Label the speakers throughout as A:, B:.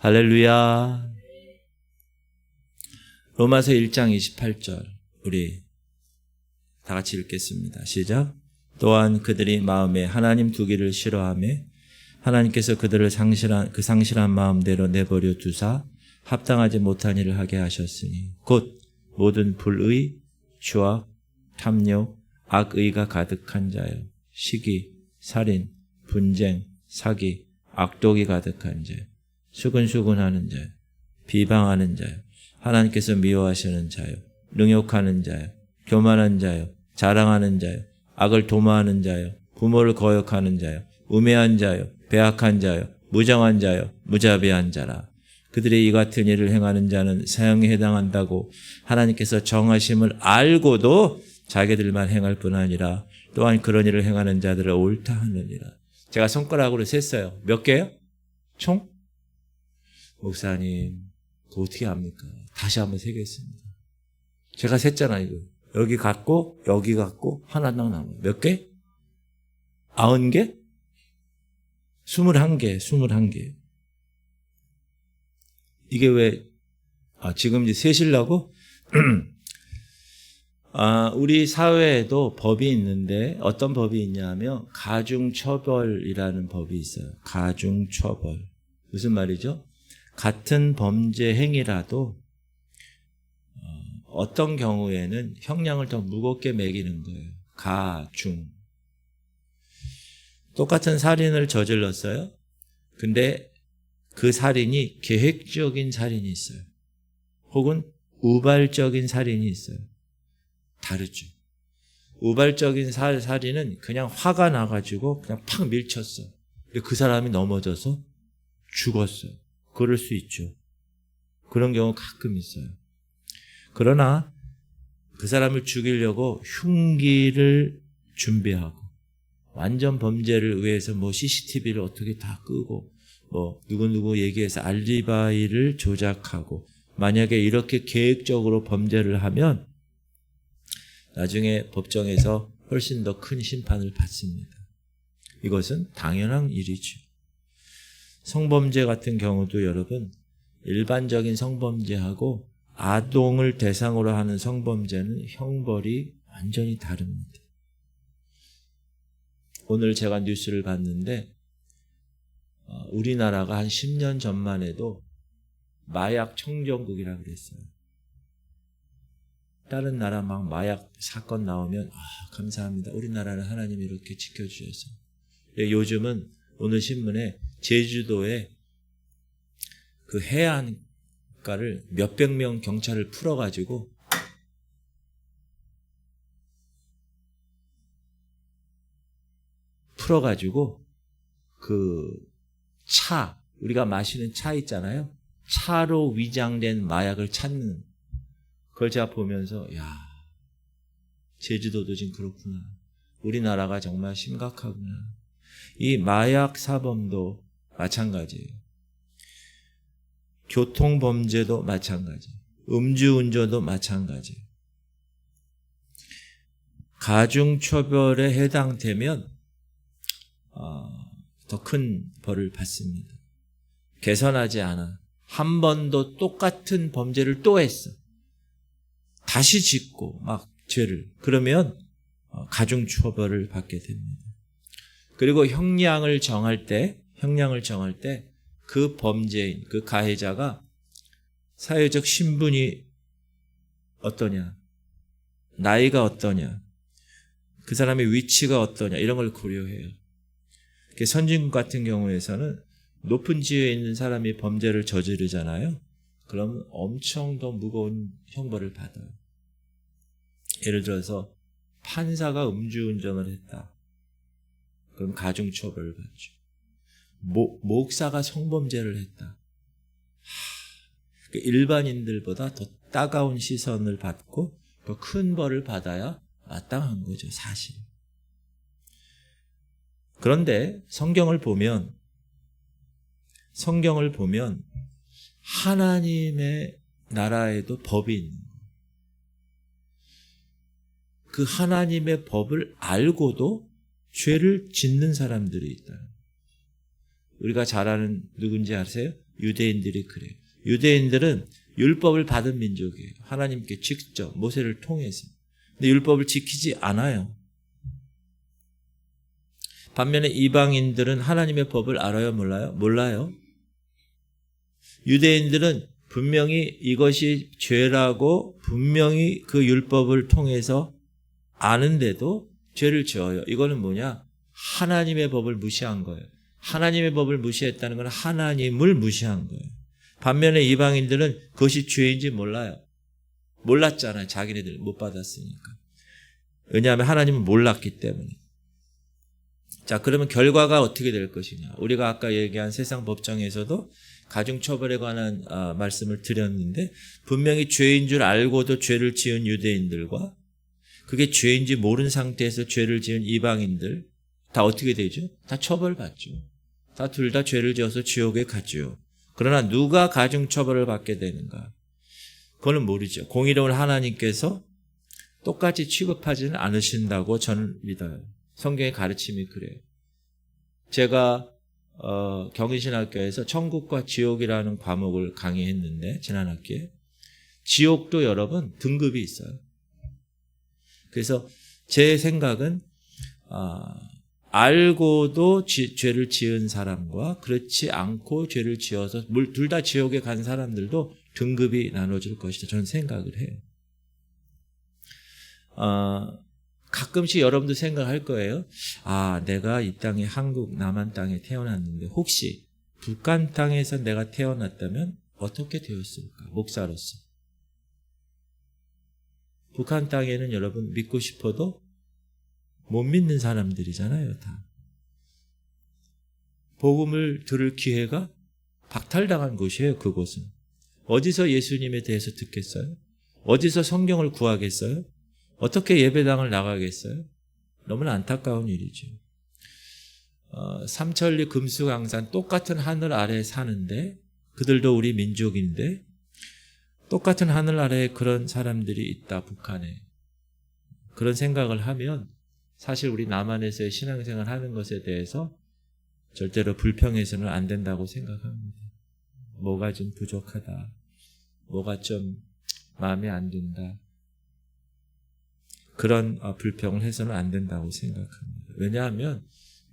A: 할렐루야. 로마서 1장 28절 우리 다 같이 읽겠습니다. 시작. 또한 그들이 마음에 하나님 두기를 싫어하며 하나님께서 그들을 상실한 마음대로 내버려 두사 합당하지 못한 일을 하게 하셨으니 곧 모든 불의, 추악, 탐욕, 악의가 가득한 자요 시기, 살인, 분쟁, 사기, 악독이 가득한 자요 수근수근하는 자요 비방하는 자요 하나님께서 미워하시는 자요 능욕하는 자요 교만한 자요 자랑하는 자요 악을 도모하는 자요 부모를 거역하는 자요 우매한 자요 배악한 자요 무정한 자요 무자비한 자라. 그들이 이 같은 일을 행하는 자는 사형에 해당한다고 하나님께서 정하심을 알고도 자기들만 행할 뿐 아니라 또한 그런 일을 행하는 자들을 옳다 하느니라. 제가 손가락으로 셌어요. 몇 개요? 총? 목사님 그거 어떻게 합니까? 다시 한번 세겠습니다. 제가 셌잖아요. 이거. 여기 갖고 여기 갖고 하나당 남아요. 몇 개? 90개? 21개, 21개. 이게 왜, 지금 이제 세시려고? 우리 사회에도 법이 있는데 어떤 법이 있냐면 가중처벌이라는 법이 있어요. 가중처벌. 무슨 말이죠? 같은 범죄 행위라도 어떤 경우에는 형량을 더 무겁게 매기는 거예요. 가중. 똑같은 살인을 저질렀어요. 근데 그 살인이 계획적인 살인이 있어요. 혹은 우발적인 살인이 있어요. 다르죠. 우발적인 살인은 그냥 화가 나가지고 그냥 팍 밀쳤어. 근데 그 사람이 넘어져서 죽었어요. 그럴 수 있죠. 그런 경우 가끔 있어요. 그러나 그 사람을 죽이려고 흉기를 준비하고 완전 범죄를 위해서 CCTV를 어떻게 다 끄고 누구누구 얘기해서 알리바이를 조작하고 만약에 이렇게 계획적으로 범죄를 하면 나중에 법정에서 훨씬 더 큰 심판을 받습니다. 이것은 당연한 일이죠. 성범죄 같은 경우도 여러분 일반적인 성범죄하고 아동을 대상으로 하는 성범죄는 형벌이 완전히 다릅니다. 오늘 제가 뉴스를 봤는데 우리나라가 한 10년 전만 해도 마약 청정국이라고 그랬어요. 다른 나라 막 마약 사건 나오면 감사합니다. 우리나라는 하나님이 이렇게 지켜주셔서. 요즘은 오늘 신문에 제주도에 그 해안가를 몇백 명 경찰을 풀어가지고 그 우리가 마시는 차 있잖아요. 차로 위장된 마약을 찾는 그걸 제가 보면서 제주도도 지금 그렇구나. 우리나라가 정말 심각하구나. 이 마약 사범도 마찬가지예요. 교통범죄도 마찬가지예요. 음주운전도 마찬가지예요. 가중처벌에 해당되면 더 큰 벌을 받습니다. 개선하지 않아. 한 번도 똑같은 범죄를 또 했어. 다시 짓고 막 죄를. 그러면 가중처벌을 받게 됩니다. 그리고 형량을 정할 때 그 범죄인, 그 가해자가 사회적 신분이 어떠냐, 나이가 어떠냐, 그 사람의 위치가 어떠냐 이런 걸 고려해요. 선진국 같은 경우에서는 높은 지위에 있는 사람이 범죄를 저지르잖아요. 그러면 엄청 더 무거운 형벌을 받아요. 예를 들어서 판사가 음주운전을 했다. 그럼 가중처벌을 받죠. 목사가 성범죄를 했다. 일반인들보다 더 따가운 시선을 받고 더 큰 벌을 받아야 마땅한 거죠, 사실. 그런데 성경을 보면 하나님의 나라에도 법이 있는 거예요. 그 하나님의 법을 알고도 죄를 짓는 사람들이 있다. 우리가 잘 아는 누군지 아세요? 유대인들이 그래요. 유대인들은 율법을 받은 민족이에요. 하나님께 직접 모세를 통해서. 근데 율법을 지키지 않아요. 반면에 이방인들은 하나님의 법을 알아요, 몰라요? 몰라요. 유대인들은 분명히 이것이 죄라고 분명히 그 율법을 통해서 아는데도 죄를 지어요. 이거는 뭐냐? 하나님의 법을 무시한 거예요. 하나님의 법을 무시했다는 건 하나님을 무시한 거예요. 반면에 이방인들은 그것이 죄인지 몰라요. 몰랐잖아요. 자기네들 못 받았으니까. 왜냐하면 하나님은 몰랐기 때문에. 자, 그러면 결과가 어떻게 될 것이냐? 우리가 아까 얘기한 세상 법정에서도 가중처벌에 관한 말씀을 드렸는데 분명히 죄인 줄 알고도 죄를 지은 유대인들과 그게 죄인지 모른 상태에서 죄를 지은 이방인들 다 어떻게 되죠? 다 처벌받죠. 다 둘 다 죄를 지어서 지옥에 가죠. 그러나 누가 가중처벌을 받게 되는가? 그거는 모르죠. 공의로운 하나님께서 똑같이 취급하지는 않으신다고 저는 믿어요. 성경의 가르침이 그래요. 제가 경인신학교에서 천국과 지옥이라는 과목을 강의했는데 지난 학기에 지옥도 여러분 등급이 있어요. 그래서 제 생각은 알고도 죄를 지은 사람과 그렇지 않고 죄를 지어서 둘 다 지옥에 간 사람들도 등급이 나눠질 것이다. 저는 생각을 해요. 가끔씩 여러분도 생각할 거예요. 내가 이 땅에 한국 남한 땅에 태어났는데 혹시 북한 땅에서 내가 태어났다면 어떻게 되었을까? 목사로서. 북한 땅에는 여러분 믿고 싶어도 못 믿는 사람들이잖아요, 다. 복음을 들을 기회가 박탈당한 곳이에요, 그곳은. 어디서 예수님에 대해서 듣겠어요? 어디서 성경을 구하겠어요? 어떻게 예배당을 나가겠어요? 너무나 안타까운 일이죠. 삼천리 금수강산 똑같은 하늘 아래에 사는데 그들도 우리 민족인데 똑같은 하늘 아래에 그런 사람들이 있다, 북한에. 그런 생각을 하면 사실 우리 남한에서의 신앙생활 하는 것에 대해서 절대로 불평해서는 안 된다고 생각합니다. 뭐가 좀 부족하다. 뭐가 좀 마음에 안 든다. 그런 불평을 해서는 안 된다고 생각합니다. 왜냐하면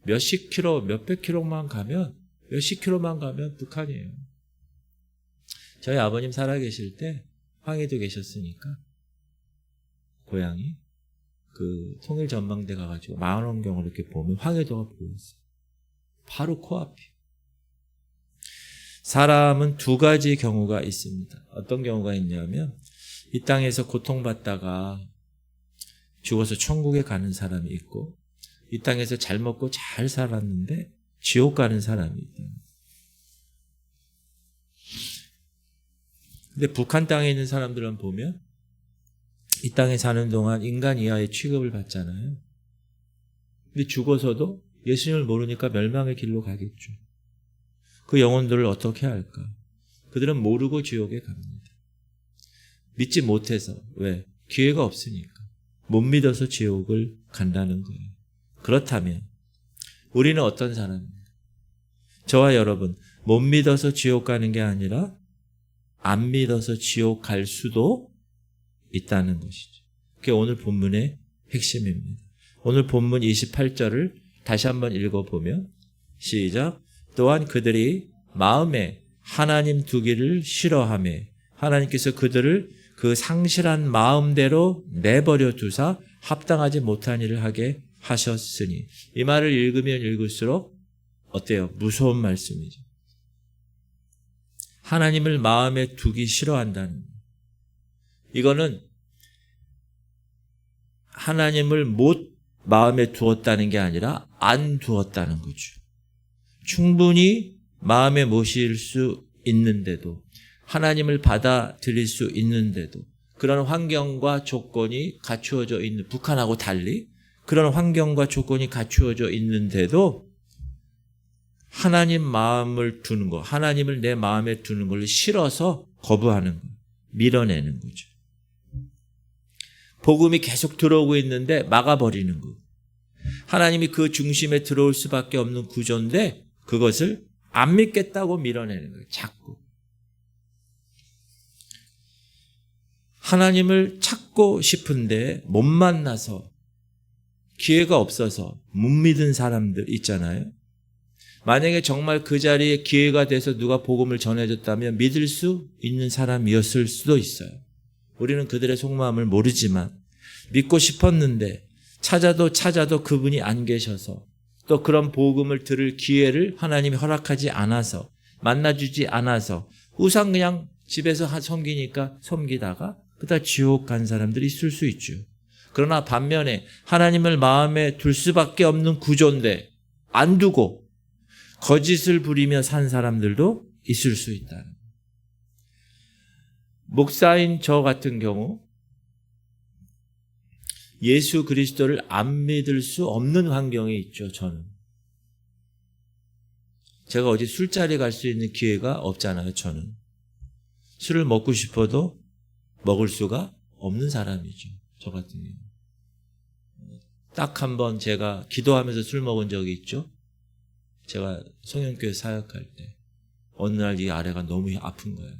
A: 몇십 킬로, 몇백 킬로만 가면 북한이에요. 저희 아버님 살아계실 때 황해도 계셨으니까 고향이 그 통일전망대 가가지고 망원경을 이렇게 보면 황해도가 보였어요. 바로 코앞이. 사람은 두 가지 경우가 있습니다. 어떤 경우가 있냐면 이 땅에서 고통받다가 죽어서 천국에 가는 사람이 있고 이 땅에서 잘 먹고 잘 살았는데 지옥 가는 사람이 있다. 근데 북한 땅에 있는 사람들은 보면 이 땅에 사는 동안 인간 이하의 취급을 받잖아요. 근데 죽어서도 예수님을 모르니까 멸망의 길로 가겠죠. 그 영혼들을 어떻게 할까? 그들은 모르고 지옥에 갑니다. 믿지 못해서. 왜? 기회가 없으니까. 못 믿어서 지옥을 간다는 거예요. 그렇다면 우리는 어떤 사람입니까? 저와 여러분, 못 믿어서 지옥 가는 게 아니라 안 믿어서 지옥 갈 수도 있다는 것이죠. 그게 오늘 본문의 핵심입니다. 오늘 본문 28절을 다시 한번 읽어보면 시작. 또한 그들이 마음에 하나님 두기를 싫어하며 하나님께서 그들을 그 상실한 마음대로 내버려 두사 합당하지 못한 일을 하게 하셨으니. 이 말을 읽으면 읽을수록 어때요? 무서운 말씀이죠. 하나님을 마음에 두기 싫어한다는, 이거는 하나님을 못 마음에 두었다는 게 아니라 안 두었다는 거죠. 충분히 마음에 모실 수 있는데도, 하나님을 받아들일 수 있는데도, 그런 환경과 조건이 갖추어져 있는, 북한하고 달리 그런 환경과 조건이 갖추어져 있는데도 하나님 마음을 두는 거, 하나님을 내 마음에 두는 걸 싫어서 거부하는 거, 밀어내는 거죠. 복음이 계속 들어오고 있는데 막아버리는 거. 하나님이 그 중심에 들어올 수밖에 없는 구조인데 그것을 안 믿겠다고 밀어내는 거예요. 자꾸. 하나님을 찾고 싶은데 못 만나서 기회가 없어서 못 믿은 사람들 있잖아요. 만약에 정말 그 자리에 기회가 돼서 누가 복음을 전해줬다면 믿을 수 있는 사람이었을 수도 있어요. 우리는 그들의 속마음을 모르지만 믿고 싶었는데 찾아도 그분이 안 계셔서 또 그런 복음을 들을 기회를 하나님이 허락하지 않아서 만나주지 않아서 우선 그냥 집에서 섬기니까 섬기다가 그다 지옥 간 사람들이 있을 수 있죠. 그러나 반면에 하나님을 마음에 둘 수밖에 없는 구조인데 안 두고 거짓을 부리며 산 사람들도 있을 수 있다. 목사인 저 같은 경우 예수 그리스도를 안 믿을 수 없는 환경에 있죠. 저는. 제가 어디 술자리 갈 수 있는 기회가 없잖아요. 저는. 술을 먹고 싶어도 먹을 수가 없는 사람이죠. 저 같은 경우. 딱 한 번 제가 기도하면서 술 먹은 적이 있죠. 제가 성현교회 사역할 때 어느 날 이 아래가 너무 아픈 거예요.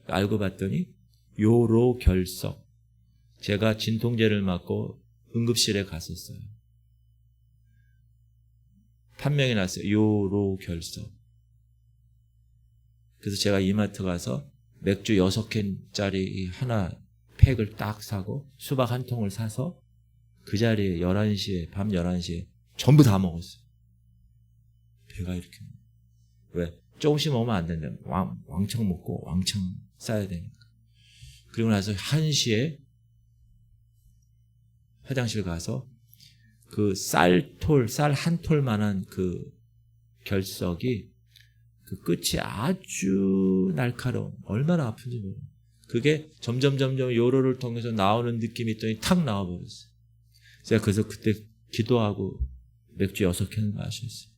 A: 알고 봤더니 요로결석. 제가 진통제를 맞고 응급실에 갔었어요. 판명이 났어요. 요로결석. 그래서 제가 이마트 가서 맥주 6캔짜리 하나 팩을 딱 사고 수박 한 통을 사서 그 자리에 11시에 밤 11시에 전부 다 먹었어요. 배가 이렇게. 왜? 조금씩 먹으면 안 된다. 왕창 먹고 왕창 싸야 되니까. 그리고 나서 1시에 화장실 가서 그 쌀 한 톨만한 그 결석이 그 끝이 아주 날카로운, 얼마나 아픈지 모르겠어요. 그게 점점 요로를 통해서 나오는 느낌이 있더니 탁 나와버렸어요. 제가 그래서 그때 기도하고 맥주 6캔을 마셨어요.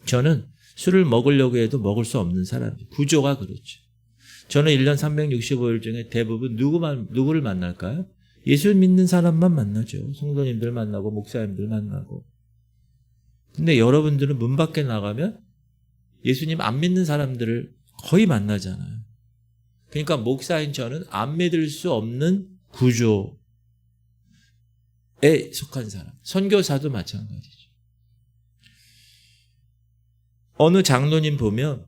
A: 저는 술을 먹으려고 해도 먹을 수 없는 사람이에요. 구조가 그렇죠. 저는 1년 365일 중에 대부분 누구를 만날까요? 예수 믿는 사람만 만나죠. 성도님들 만나고 목사님들 만나고. 근데 여러분들은 문 밖에 나가면 예수님 안 믿는 사람들을 거의 만나잖아요. 그러니까 목사인 저는 안 믿을 수 없는 구조에 속한 사람. 선교사도 마찬가지죠. 어느 장로님 보면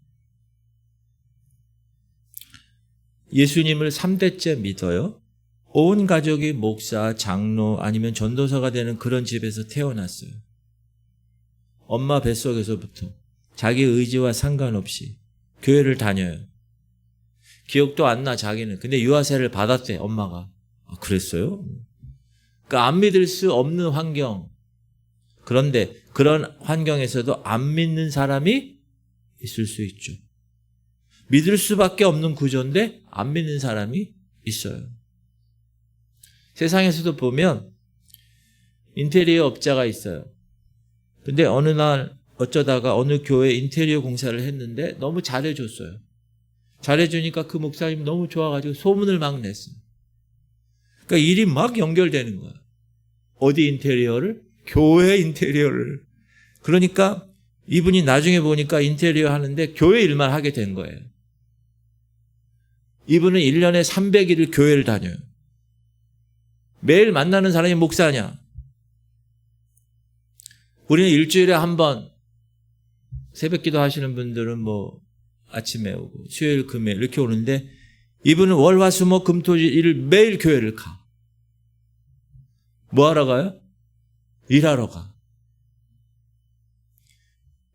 A: 예수님을 3대째 믿어요. 온 가족이 목사, 장로 아니면 전도사가 되는 그런 집에서 태어났어요. 엄마 뱃속에서부터 자기 의지와 상관없이 교회를 다녀요. 기억도 안 나 자기는. 근데 유아세를 받았대 엄마가. 아, 그랬어요? 그러니까 안 믿을 수 없는 환경. 그런데 그런 환경에서도 안 믿는 사람이 있을 수 있죠. 믿을 수밖에 없는 구조인데 안 믿는 사람이 있어요. 세상에서도 보면 인테리어 업자가 있어요. 근데 어느 날 어쩌다가 어느 교회 인테리어 공사를 했는데 너무 잘해줬어요. 잘해주니까 그 목사님 너무 좋아가지고 소문을 막 냈어요. 그러니까 일이 막 연결되는 거야. 어디 인테리어를? 교회 인테리어를. 그러니까 이분이 나중에 보니까 인테리어 하는데 교회 일만 하게 된 거예요. 이분은 1년에 300일을 교회를 다녀요. 매일 만나는 사람이 목사냐? 우리는 일주일에 한 번 새벽기도 하시는 분들은 뭐 아침에 오고 수요일 금요일 이렇게 오는데 이분은 월화수목금토일 매일 교회를 가. 뭐 하러 가요? 일하러 가.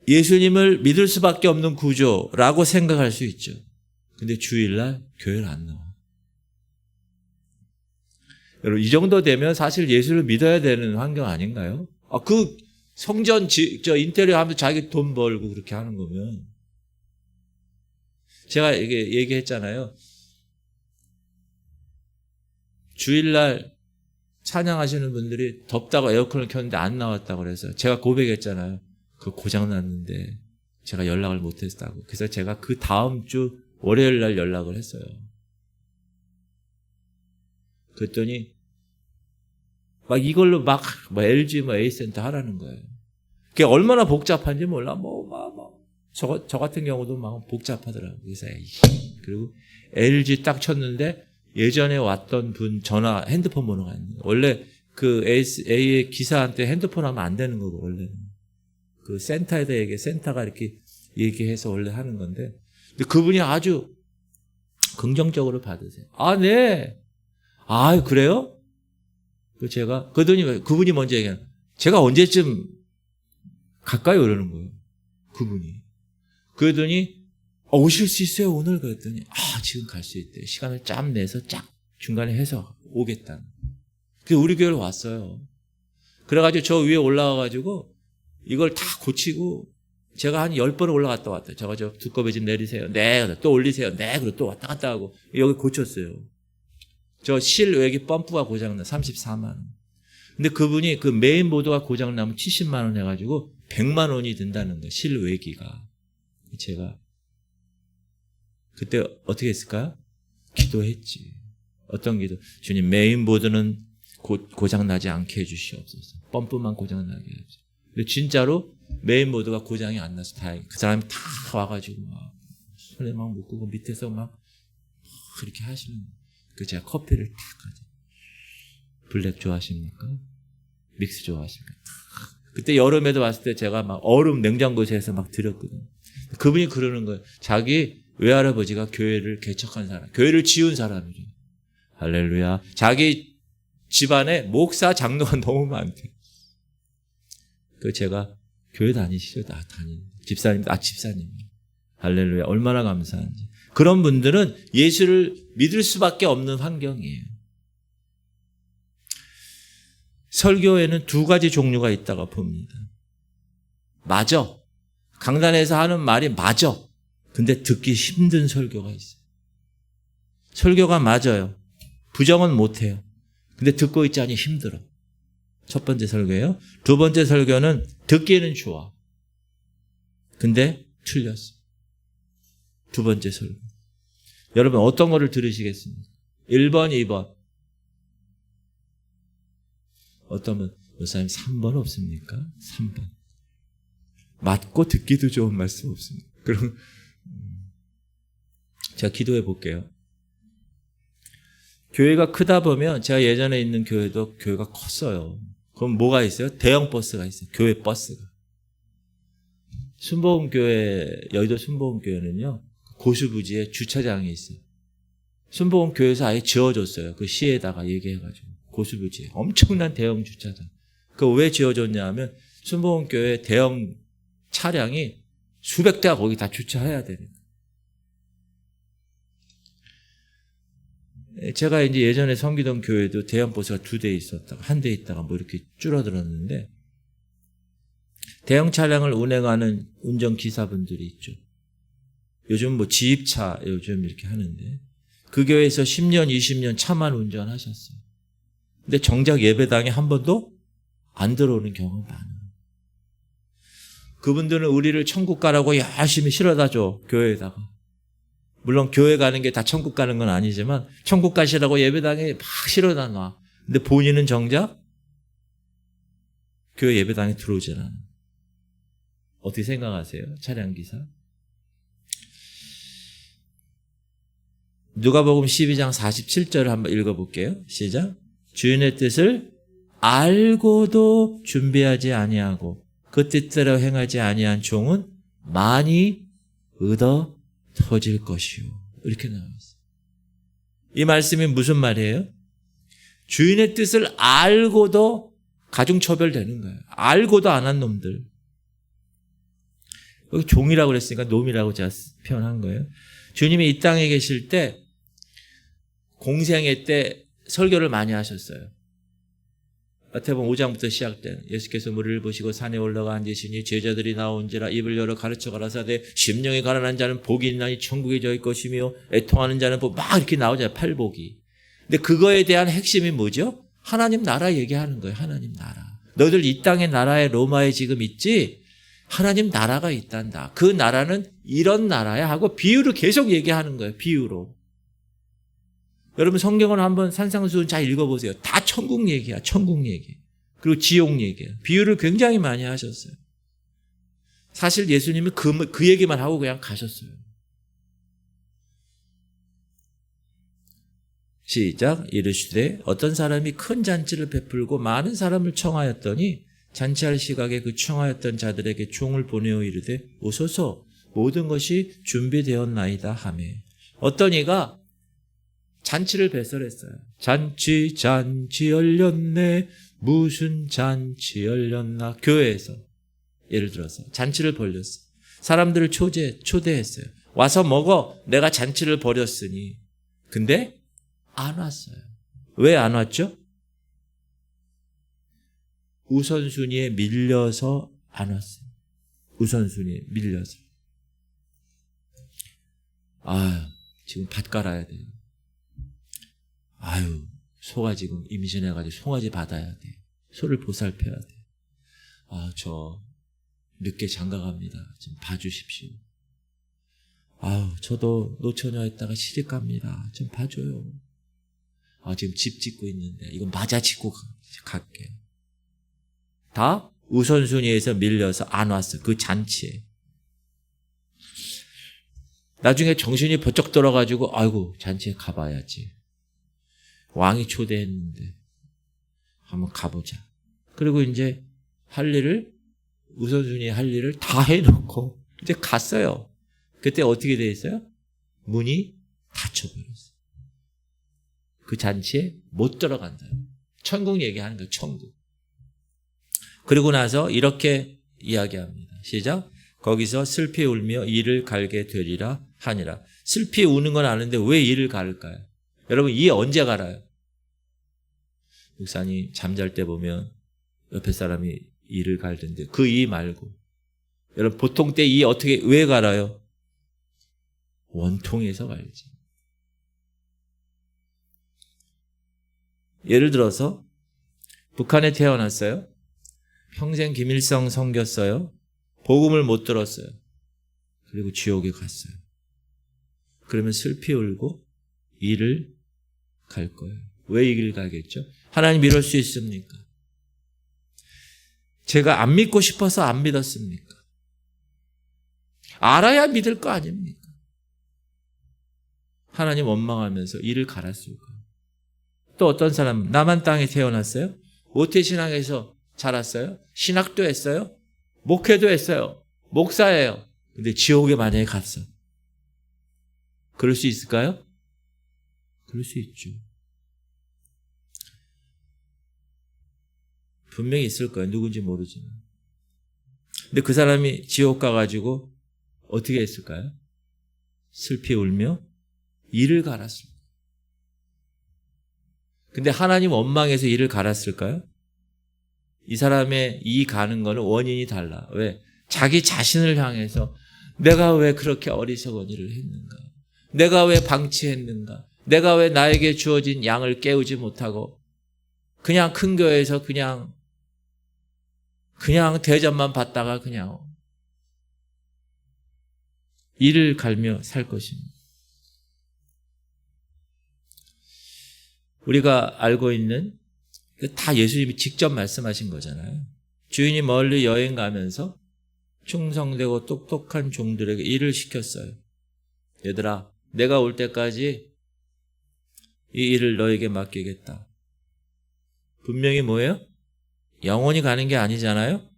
A: 예수님을 믿을 수밖에 없는 구조라고 생각할 수 있죠. 근데 주일날 교회를 안 나와. 여러분 이 정도 되면 사실 예수를 믿어야 되는 환경 아닌가요? 그 성전 인테리어 하면서 자기 돈 벌고 그렇게 하는 거면. 제가 이게 얘기했잖아요. 주일날 찬양하시는 분들이 덥다고 에어컨을 켰는데 안 나왔다고 그래서 제가 고백했잖아요. 그거 고장났는데 제가 연락을 못했다고. 그래서 제가 그 다음 주 월요일 날 연락을 했어요. 그랬더니 막 이걸로 LG A센터 하라는 거예요. 그게 얼마나 복잡한지 몰라. 저 같은 경우도 막 복잡하더라고요. 그래서 그리고 LG 딱 쳤는데 예전에 왔던 분 전화 핸드폰 번호가 있는 거예요. 원래 그 A의 기사한테 핸드폰 하면 안 되는 거고 원래는 그 센터에다 센터가 이렇게 얘기해서 원래 하는 건데 근데 그분이 아주 긍정적으로 받으세요. 아, 네. 아, 그래요? 제가 그분이 먼저 얘기하는 제가 언제쯤 갈까요? 이러는 거예요. 그분이. 그러더니 오실 수 있어요 오늘? 그랬더니 지금 갈 수 있대요. 시간을 짬 내서 쫙 중간에 해서 오겠다는. 그래서 우리 교회로 왔어요. 그래가지고 저 위에 올라가가지고 이걸 다 고치고 제가 한 10번 올라갔다 왔다. 저 두꺼비 좀 내리세요. 네. 또 올리세요. 네. 그리고 또 왔다 갔다 하고 여기 고쳤어요. 저 실외기 펌프가 고장나 34만 원. 근데 그분이 그 메인보드가 고장나면 70만 원 해가지고 100만 원이 든다는 거예요. 실외기가. 제가 그때 어떻게 했을까요? 기도했지. 어떤 기도? 주님 메인보드는 고장나지 않게 해주시옵소서. 펌프만 고장나게 해주세요. 근데 진짜로 메인보드가 고장이 안 나서 다행히 그 사람이 다 와가지고 막 손에 막 묶고 밑에서 막 그렇게 하시는. 그 제가 커피를 탁 가져. 블랙 좋아하십니까? 믹스 좋아하십니까? 그때 여름에도 왔을 때 제가 막 얼음 냉장고에서 막 드렸거든요. 그분이 그러는 거예요. 자기 외할아버지가 교회를 개척한 사람, 교회를 지은 사람이죠. 할렐루야. 자기 집안에 목사 장로가 너무 많대. 그 제가 교회 다니시죠? 집사님. 할렐루야. 얼마나 감사한지. 그런 분들은 예수를 믿을 수밖에 없는 환경이에요. 설교에는 두 가지 종류가 있다고 봅니다. 맞아. 강단에서 하는 말이 맞아. 근데 듣기 힘든 설교가 있어요. 설교가 맞아요. 부정은 못해요. 근데 듣고 있자니 힘들어. 첫 번째 설교예요. 두 번째 설교는 듣기는 좋아. 근데 틀렸어. 두 번째 설교. 여러분 어떤 거를 들으시겠습니까? 1번, 2번. 어떤 분, 목사님 3번 없습니까? 3번. 맞고 듣기도 좋은 말씀 없습니까? 그럼 제가 기도해 볼게요. 교회가 크다 보면 제가 예전에 있는 교회도 교회가 컸어요. 그럼 뭐가 있어요? 대형 버스가 있어요. 교회 버스가. 순복음교회, 여의도 순복음교회는요. 고수부지에 주차장이 있어요. 순복음교회에서 아예 지어줬어요. 그 시에다가 얘기해가지고. 고수부지에. 엄청난 대형 주차장. 그거 왜 지어줬냐 하면 순복음교회 대형 차량이 수백 대가 거기 다 주차해야 되니까. 제가 이제 예전에 섬기던 교회도 대형 버스가 2대 있었다가 1대 있다가 뭐 이렇게 줄어들었는데 대형 차량을 운행하는 운전기사분들이 있죠. 요즘 뭐 지입차 요즘 이렇게 하는데 그 교회에서 10년, 20년 차만 운전하셨어요. 근데 정작 예배당에 한 번도 안 들어오는 경우가 많아요. 그분들은 우리를 천국 가라고 열심히 실어다 줘, 교회에다가. 물론 교회 가는 게 다 천국 가는 건 아니지만 천국 가시라고 예배당에 막 실어다 놔. 근데 본인은 정작 교회 예배당에 들어오질 않아요. 어떻게 생각하세요? 차량기사? 누가복음 12장 47절을 한번 읽어볼게요. 시작. 주인의 뜻을 알고도 준비하지 아니하고 그 뜻대로 행하지 아니한 종은 많이 얻어 터질 것이요. 이렇게 나와 있어요. 이 말씀이 무슨 말이에요? 주인의 뜻을 알고도 가중처벌되는 거예요. 알고도 안 한 놈들. 여기 종이라고 그랬으니까 놈이라고 제가 표현한 거예요. 주님이 이 땅에 계실 때 공생애 때 설교를 많이 하셨어요. 마태복음 5장부터 시작된 예수께서 무리를 보시고 산에 올라가 앉으시니 제자들이 나온지라 입을 열어 가르쳐 가라사대 심령이 가난한 자는 복이 있나니 천국에 저희 것이며 애통하는 자는 복 막 이렇게 나오잖아요. 팔복이. 근데 그거에 대한 핵심이 뭐죠? 하나님 나라 얘기하는 거예요. 하나님 나라. 너희들 이 땅의 나라에 로마에 지금 있지? 하나님 나라가 있단다. 그 나라는 이런 나라야 하고 비유를 계속 얘기하는 거예요. 비유로. 여러분 성경을 한번 산상수훈 잘 읽어보세요. 다 천국 얘기야. 천국 얘기. 그리고 지옥 얘기야. 비유를 굉장히 많이 하셨어요. 사실 예수님은 그 얘기만 하고 그냥 가셨어요. 시작. 이르시되 어떤 사람이 큰 잔치를 베풀고 많은 사람을 청하였더니 잔치할 시각에 그 청하였던 자들에게 종을 보내어 이르되 오소서 모든 것이 준비되었나이다 하매 어떤 이가 잔치를 배설했어요. 잔치 열렸네. 무슨 잔치 열렸나. 교회에서 예를 들어서 잔치를 벌렸어요. 사람들을 초대했어요. 와서 먹어. 내가 잔치를 벌였으니. 근데 안 왔어요. 왜 안 왔죠? 우선순위에 밀려서 안 왔어요. 우선순위에 밀려서. 지금 밭 갈아야 돼요. 소가 지금 임신해가지고 송아지 받아야 돼. 소를 보살펴야 돼. 저 늦게 장가갑니다. 좀 봐주십시오. 저도 노처녀했다가 시집 갑니다. 좀 봐줘요. 지금 집 짓고 있는데 이건 맞아 짓고 갈게. 다 우선순위에서 밀려서 안 왔어. 그 잔치에. 나중에 정신이 번쩍 들어가지고 잔치에 가봐야지. 왕이 초대했는데 한번 가보자. 그리고 이제 우선순위 할 일을 다 해놓고 이제 갔어요. 그때 어떻게 돼 있어요? 문이 닫혀버렸어요. 그 잔치에 못 들어간다. 천국 얘기하는 거예요. 천국. 그리고 나서 이렇게 이야기합니다. 시작. 거기서 슬피 울며 이를 갈게 되리라 하니라. 슬피 우는 건 아는데 왜 이를 갈까요? 여러분 이 언제 갈아요? 목사님 잠잘 때 보면 옆에 사람이 이를 갈던데 그 이 말고 여러분 보통 때 이 왜 갈아요? 원통에서 갈지. 예를 들어서 북한에 태어났어요. 평생 김일성 섬겼어요. 복음을 못 들었어요. 그리고 지옥에 갔어요. 그러면 슬피 울고 이를 갈 거예요. 왜 이 길 가겠죠? 하나님 이럴 수 있습니까? 제가 안 믿고 싶어서 안 믿었습니까? 알아야 믿을 거 아닙니까? 하나님 원망하면서 이를 갈았을 거예요. 또 어떤 사람은 남한 땅에 태어났어요? 모태신앙에서 자랐어요? 신학도 했어요? 목회도 했어요? 목사예요. 근데 지옥에 만약에 갔어. 그럴 수 있을까요? 그럴 수 있죠. 분명히 있을 거예요. 누군지 모르지만. 근데 그 사람이 지옥 가가지고 어떻게 했을까요? 슬피 울며 이를 갈았습니다. 근데 하나님 원망해서 이를 갈았을까요? 이 사람의 이 가는 거는 원인이 달라. 왜? 자기 자신을 향해서 내가 왜 그렇게 어리석은 일을 했는가? 내가 왜 방치했는가? 내가 왜 나에게 주어진 양을 깨우지 못하고 그냥 큰 교회에서 그냥 대접만 받다가 그냥 이를 갈며 살 것입니다. 우리가 알고 있는 다 예수님이 직접 말씀하신 거잖아요. 주인이 멀리 여행 가면서 충성되고 똑똑한 종들에게 일을 시켰어요. 얘들아, 내가 올 때까지 이 일을 너에게 맡기겠다. 분명히 뭐예요? 영원히 가는 게 아니잖아요.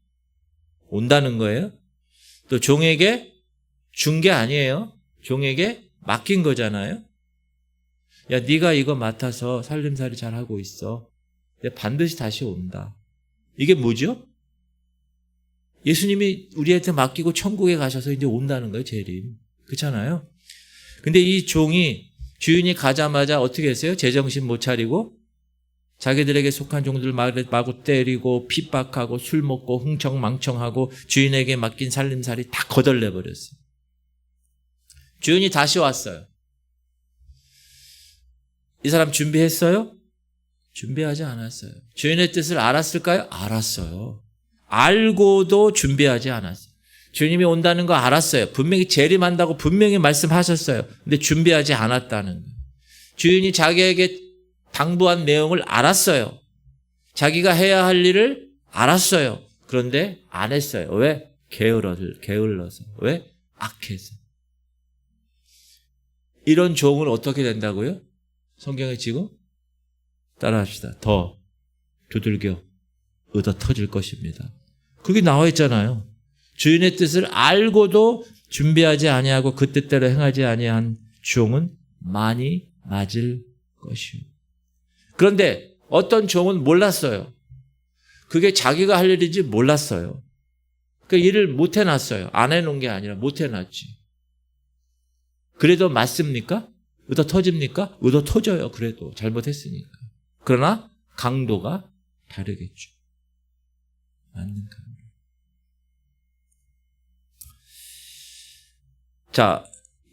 A: 온다는 거예요. 또 종에게 준 게 아니에요. 종에게 맡긴 거잖아요. 야, 네가 이거 맡아서 살림살이 잘하고 있어. 내가 반드시 다시 온다. 이게 뭐죠? 예수님이 우리한테 맡기고 천국에 가셔서 이제 온다는 거예요. 재림. 그렇잖아요. 근데 이 종이 주인이 가자마자 어떻게 했어요? 제정신 못 차리고 자기들에게 속한 종들을 마구 때리고 핍박하고 술 먹고 흥청망청하고 주인에게 맡긴 살림살이 다 거덜내버렸어요. 주인이 다시 왔어요. 이 사람 준비했어요? 준비하지 않았어요. 주인의 뜻을 알았을까요? 알았어요. 알고도 준비하지 않았어요. 주님이 온다는 거 알았어요. 분명히 재림한다고 분명히 말씀하셨어요. 근데 준비하지 않았다는 거예요. 주인이 자기에게 당부한 내용을 알았어요. 자기가 해야 할 일을 알았어요. 그런데 안 했어요. 왜? 게을러서. 왜? 악해서. 이런 종은 어떻게 된다고요? 성경에 지금 따라합시다. 더 두들겨 얻어 터질 것입니다. 그게 나와 있잖아요. 주인의 뜻을 알고도 준비하지 아니하고 그 뜻대로 행하지 아니한 종은 많이 맞을 것이요. 그런데 어떤 종은 몰랐어요. 그게 자기가 할 일인지 몰랐어요. 그 일을 못 해놨어요. 안 해놓은 게 아니라 못 해놨지. 그래도 맞습니까? 얻어 터집니까? 얻어 터져요. 그래도 잘못했으니까. 그러나 강도가 다르겠죠. 맞는 강도. 자,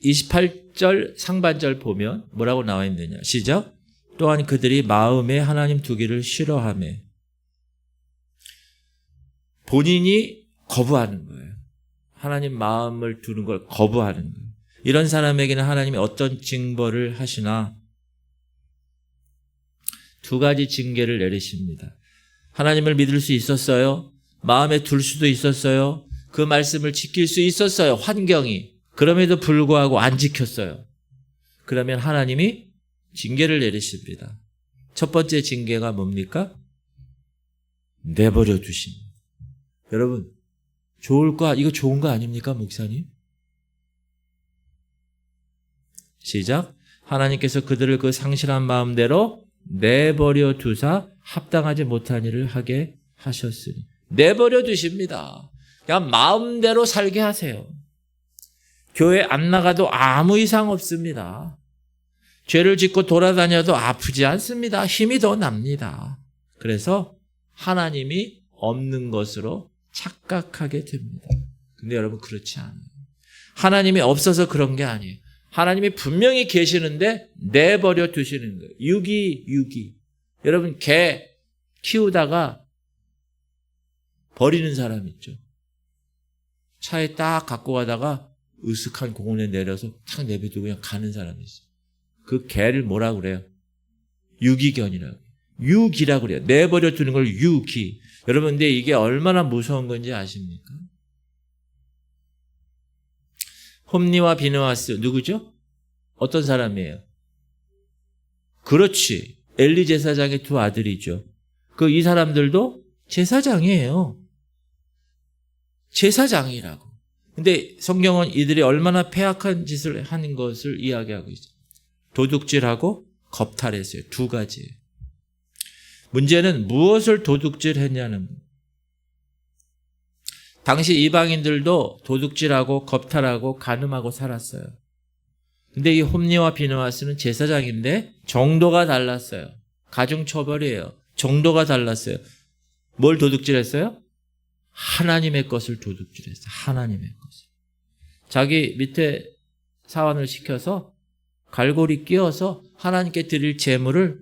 A: 28절 상반절 보면 뭐라고 나와 있느냐. 시작. 또한 그들이 마음에 하나님 두기를 싫어하며. 본인이 거부하는 거예요. 하나님 마음을 두는 걸 거부하는 거예요. 이런 사람에게는 하나님이 어떤 징벌을 하시나 두 가지 징계를 내리십니다. 하나님을 믿을 수 있었어요. 마음에 둘 수도 있었어요. 그 말씀을 지킬 수 있었어요. 환경이. 그럼에도 불구하고 안 지켰어요. 그러면 하나님이 징계를 내리십니다. 첫 번째 징계가 뭡니까? 내버려 두십니다. 여러분, 이거 좋은 거 아닙니까, 목사님? 시작. 하나님께서 그들을 그 상실한 마음대로 내버려 두사 합당하지 못한 일을 하게 하셨으니. 내버려 두십니다. 그냥 마음대로 살게 하세요. 교회 안 나가도 아무 이상 없습니다. 죄를 짓고 돌아다녀도 아프지 않습니다. 힘이 더 납니다. 그래서 하나님이 없는 것으로 착각하게 됩니다. 근데 여러분 그렇지 않아요. 하나님이 없어서 그런 게 아니에요. 하나님이 분명히 계시는데 내버려 두시는 거예요. 유기. 여러분 개 키우다가 버리는 사람 있죠. 차에 딱 갖고 가다가 으슥한 공원에 내려서 탁 내비두고 그냥 가는 사람이 있어요. 그 개를 뭐라고 그래요? 유기견이라고. 유기라고 그래요. 내버려 두는 걸 유기. 여러분 근데 이게 얼마나 무서운 건지 아십니까? 홈니와 비느하스 누구죠? 어떤 사람이에요? 그렇지. 엘리 제사장의 두 아들이죠. 이 사람들도 제사장이에요. 제사장이라고. 근데 성경은 이들이 얼마나 폐악한 짓을 하는 것을 이야기하고 있어요. 도둑질하고 겁탈했어요. 두 가지예요. 문제는 무엇을 도둑질했냐는 거예요. 당시 이방인들도 도둑질하고 겁탈하고 간음하고 살았어요. 근데 이 홈니와 비느하스는 제사장인데 정도가 달랐어요. 가중처벌이에요. 정도가 달랐어요. 뭘 도둑질했어요? 하나님의 것을 도둑질했어요. 하나님의 것을. 자기 밑에 사원을 시켜서 갈고리 끼워서 하나님께 드릴 제물을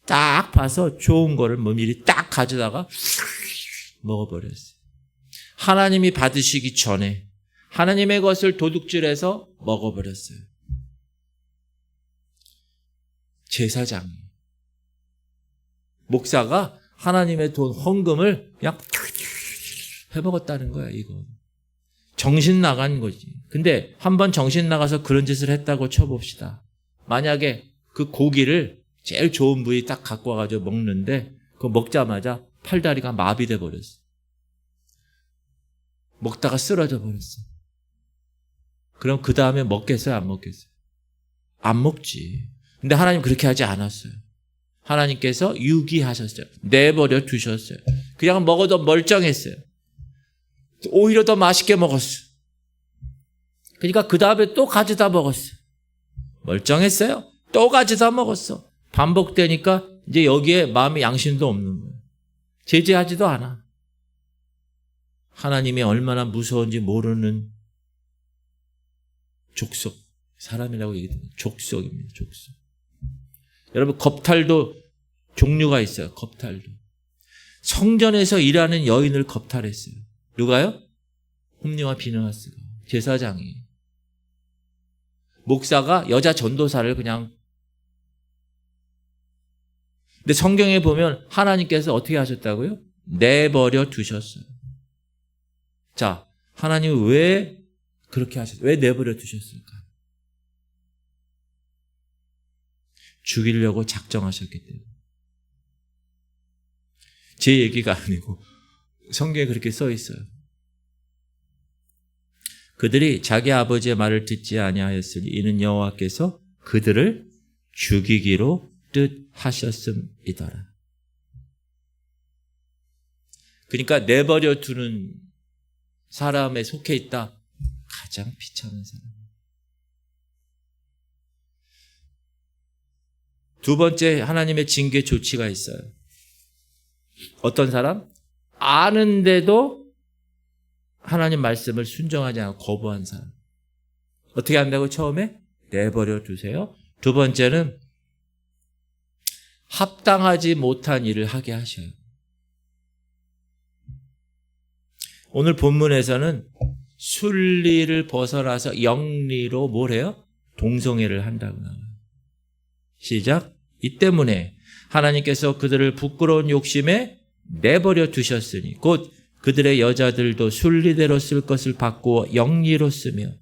A: 딱 봐서 좋은 거를 미리 딱 가져다가 먹어버렸어요. 하나님이 받으시기 전에 하나님의 것을 도둑질해서 먹어버렸어요. 제사장이. 목사가 하나님의 돈 헌금을 그냥 해먹었다는 거야, 이거. 정신 나간 거지. 근데 한번 정신 나가서 그런 짓을 했다고 쳐봅시다. 만약에 그 고기를 제일 좋은 부위 딱 갖고 와가지고 먹는데 그거 먹자마자 팔다리가 마비돼 버렸어. 먹다가 쓰러져 버렸어. 그럼 그 다음에 먹겠어요? 안 먹겠어요? 안 먹지. 근데 하나님 그렇게 하지 않았어요. 하나님께서 유기하셨어요. 내버려 두셨어요. 그냥 먹어도 멀쩡했어요. 오히려 더 맛있게 먹었어요. 그러니까 그 다음에 또 가져다 먹었어요. 멀쩡했어요. 또 가져다 먹었어. 반복되니까 이제 여기에 마음의 양심도 없는 거예요. 제재하지도 않아. 하나님이 얼마나 무서운지 모르는 족속. 사람이라고 얘기합니다. 족속입니다. 족속. 여러분 겁탈도 종류가 있어요. 겁탈도. 성전에서 일하는 여인을 겁탈했어요. 누가요? 홈니와 비느하스가. 제사장이. 목사가 여자 전도사를 그냥. 근데 성경에 보면 하나님께서 어떻게 하셨다고요? 내버려 두셨어요. 자, 하나님은 왜 그렇게 하셨어요? 왜 내버려 두셨을까? 죽이려고 작정하셨기 때문에. 제 얘기가 아니고 성경에 그렇게 써 있어요. 그들이 자기 아버지의 말을 듣지 아니하였으니 이는 여호와께서 그들을 죽이기로 뜻하셨음이더라. 그러니까 내버려 두는 사람에 속해 있다. 가장 비참한 사람. 두 번째 하나님의 징계 조치가 있어요. 어떤 사람? 아는데도 하나님 말씀을 순종하지 않고 거부한 사람. 어떻게 한다고? 처음에 내버려 두세요. 두 번째는 합당하지 못한 일을 하게 하셔요. 오늘 본문에서는 순리를 벗어나서 영리로 뭘 해요? 동성애를 한다고 나와요. 시작. 이 때문에 하나님께서 그들을 부끄러운 욕심에 내버려 두셨으니 곧 그들의 여자들도 순리대로 쓸 것을 바꾸어 영리로 쓰며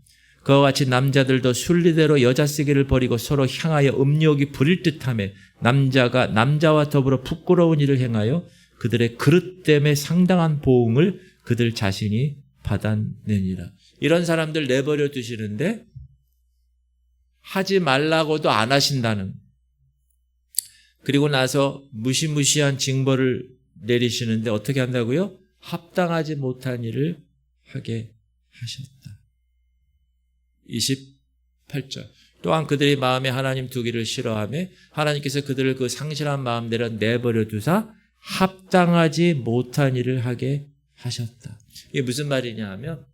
A: 그와 같이 남자들도 순리대로 여자 쓰기를 버리고 서로 향하여 음욕이 부릴 듯하며 남자가 남자와 더불어 부끄러운 일을 행하여 그들의 그릇됨에 상당한 보응을 그들 자신이 받아내니라. 이런 사람들 내버려 두시는데 하지 말라고도 안 하신다는, 그리고 나서 무시무시한 징벌을 내리시는데 어떻게 한다고요? 합당하지 못한 일을 하게 하셨다. 28절. 또한 그들의 마음에 하나님 두기를 싫어하며 하나님께서 그들을 그 상실한 마음대로 내버려 두사 합당하지 못한 일을 하게 하셨다. 이게 무슨 말이냐 하면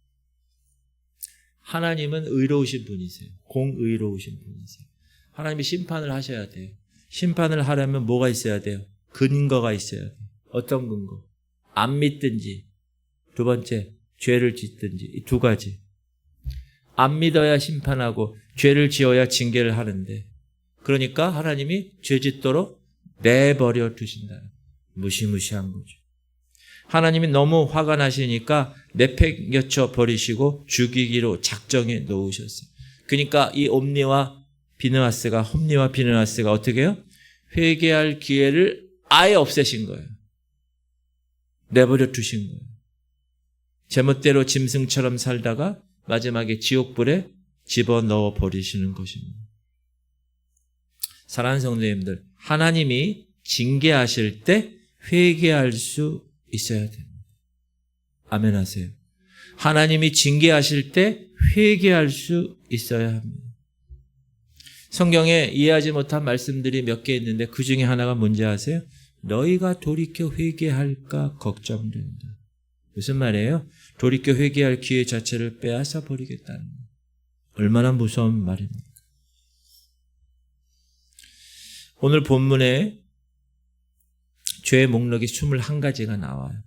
A: 하나님은 의로우신 분이세요. 공의로우신 분이세요. 하나님이 심판을 하셔야 돼요. 심판을 하려면 뭐가 있어야 돼요? 근거가 있어야 돼요. 어떤 근거? 안 믿든지, 두 번째 죄를 짓든지, 이 두 가지. 안 믿어야 심판하고 죄를 지어야 징계를 하는데, 그러니까 하나님이 죄 짓도록 내버려 두신다. 무시무시한 거죠. 하나님이 너무 화가 나시니까 내팽개쳐 버리시고 죽이기로 작정해 놓으셨어요. 그러니까 이 홈리와 비느하스가 어떻게 해요? 회개할 기회를 아예 없애신 거예요. 내버려 두신 거예요. 제멋대로 짐승처럼 살다가 마지막에 지옥불에 집어넣어 버리시는 것입니다. 사랑하는 성도님들, 하나님이 징계하실 때 회개할 수 있어야 됩니다. 아멘 하세요. 하나님이 징계하실 때 회개할 수 있어야 합니다. 성경에 이해하지 못한 말씀들이 몇 개 있는데 그 중에 하나가 뭔지 아세요? 너희가 돌이켜 회개할까 걱정된다. 무슨 말이에요? 돌이켜 회개할 기회 자체를 빼앗아 버리겠다는 거예요. 얼마나 무서운 말입니까? 오늘 본문에 죄의 목록이 21가지가 나와요.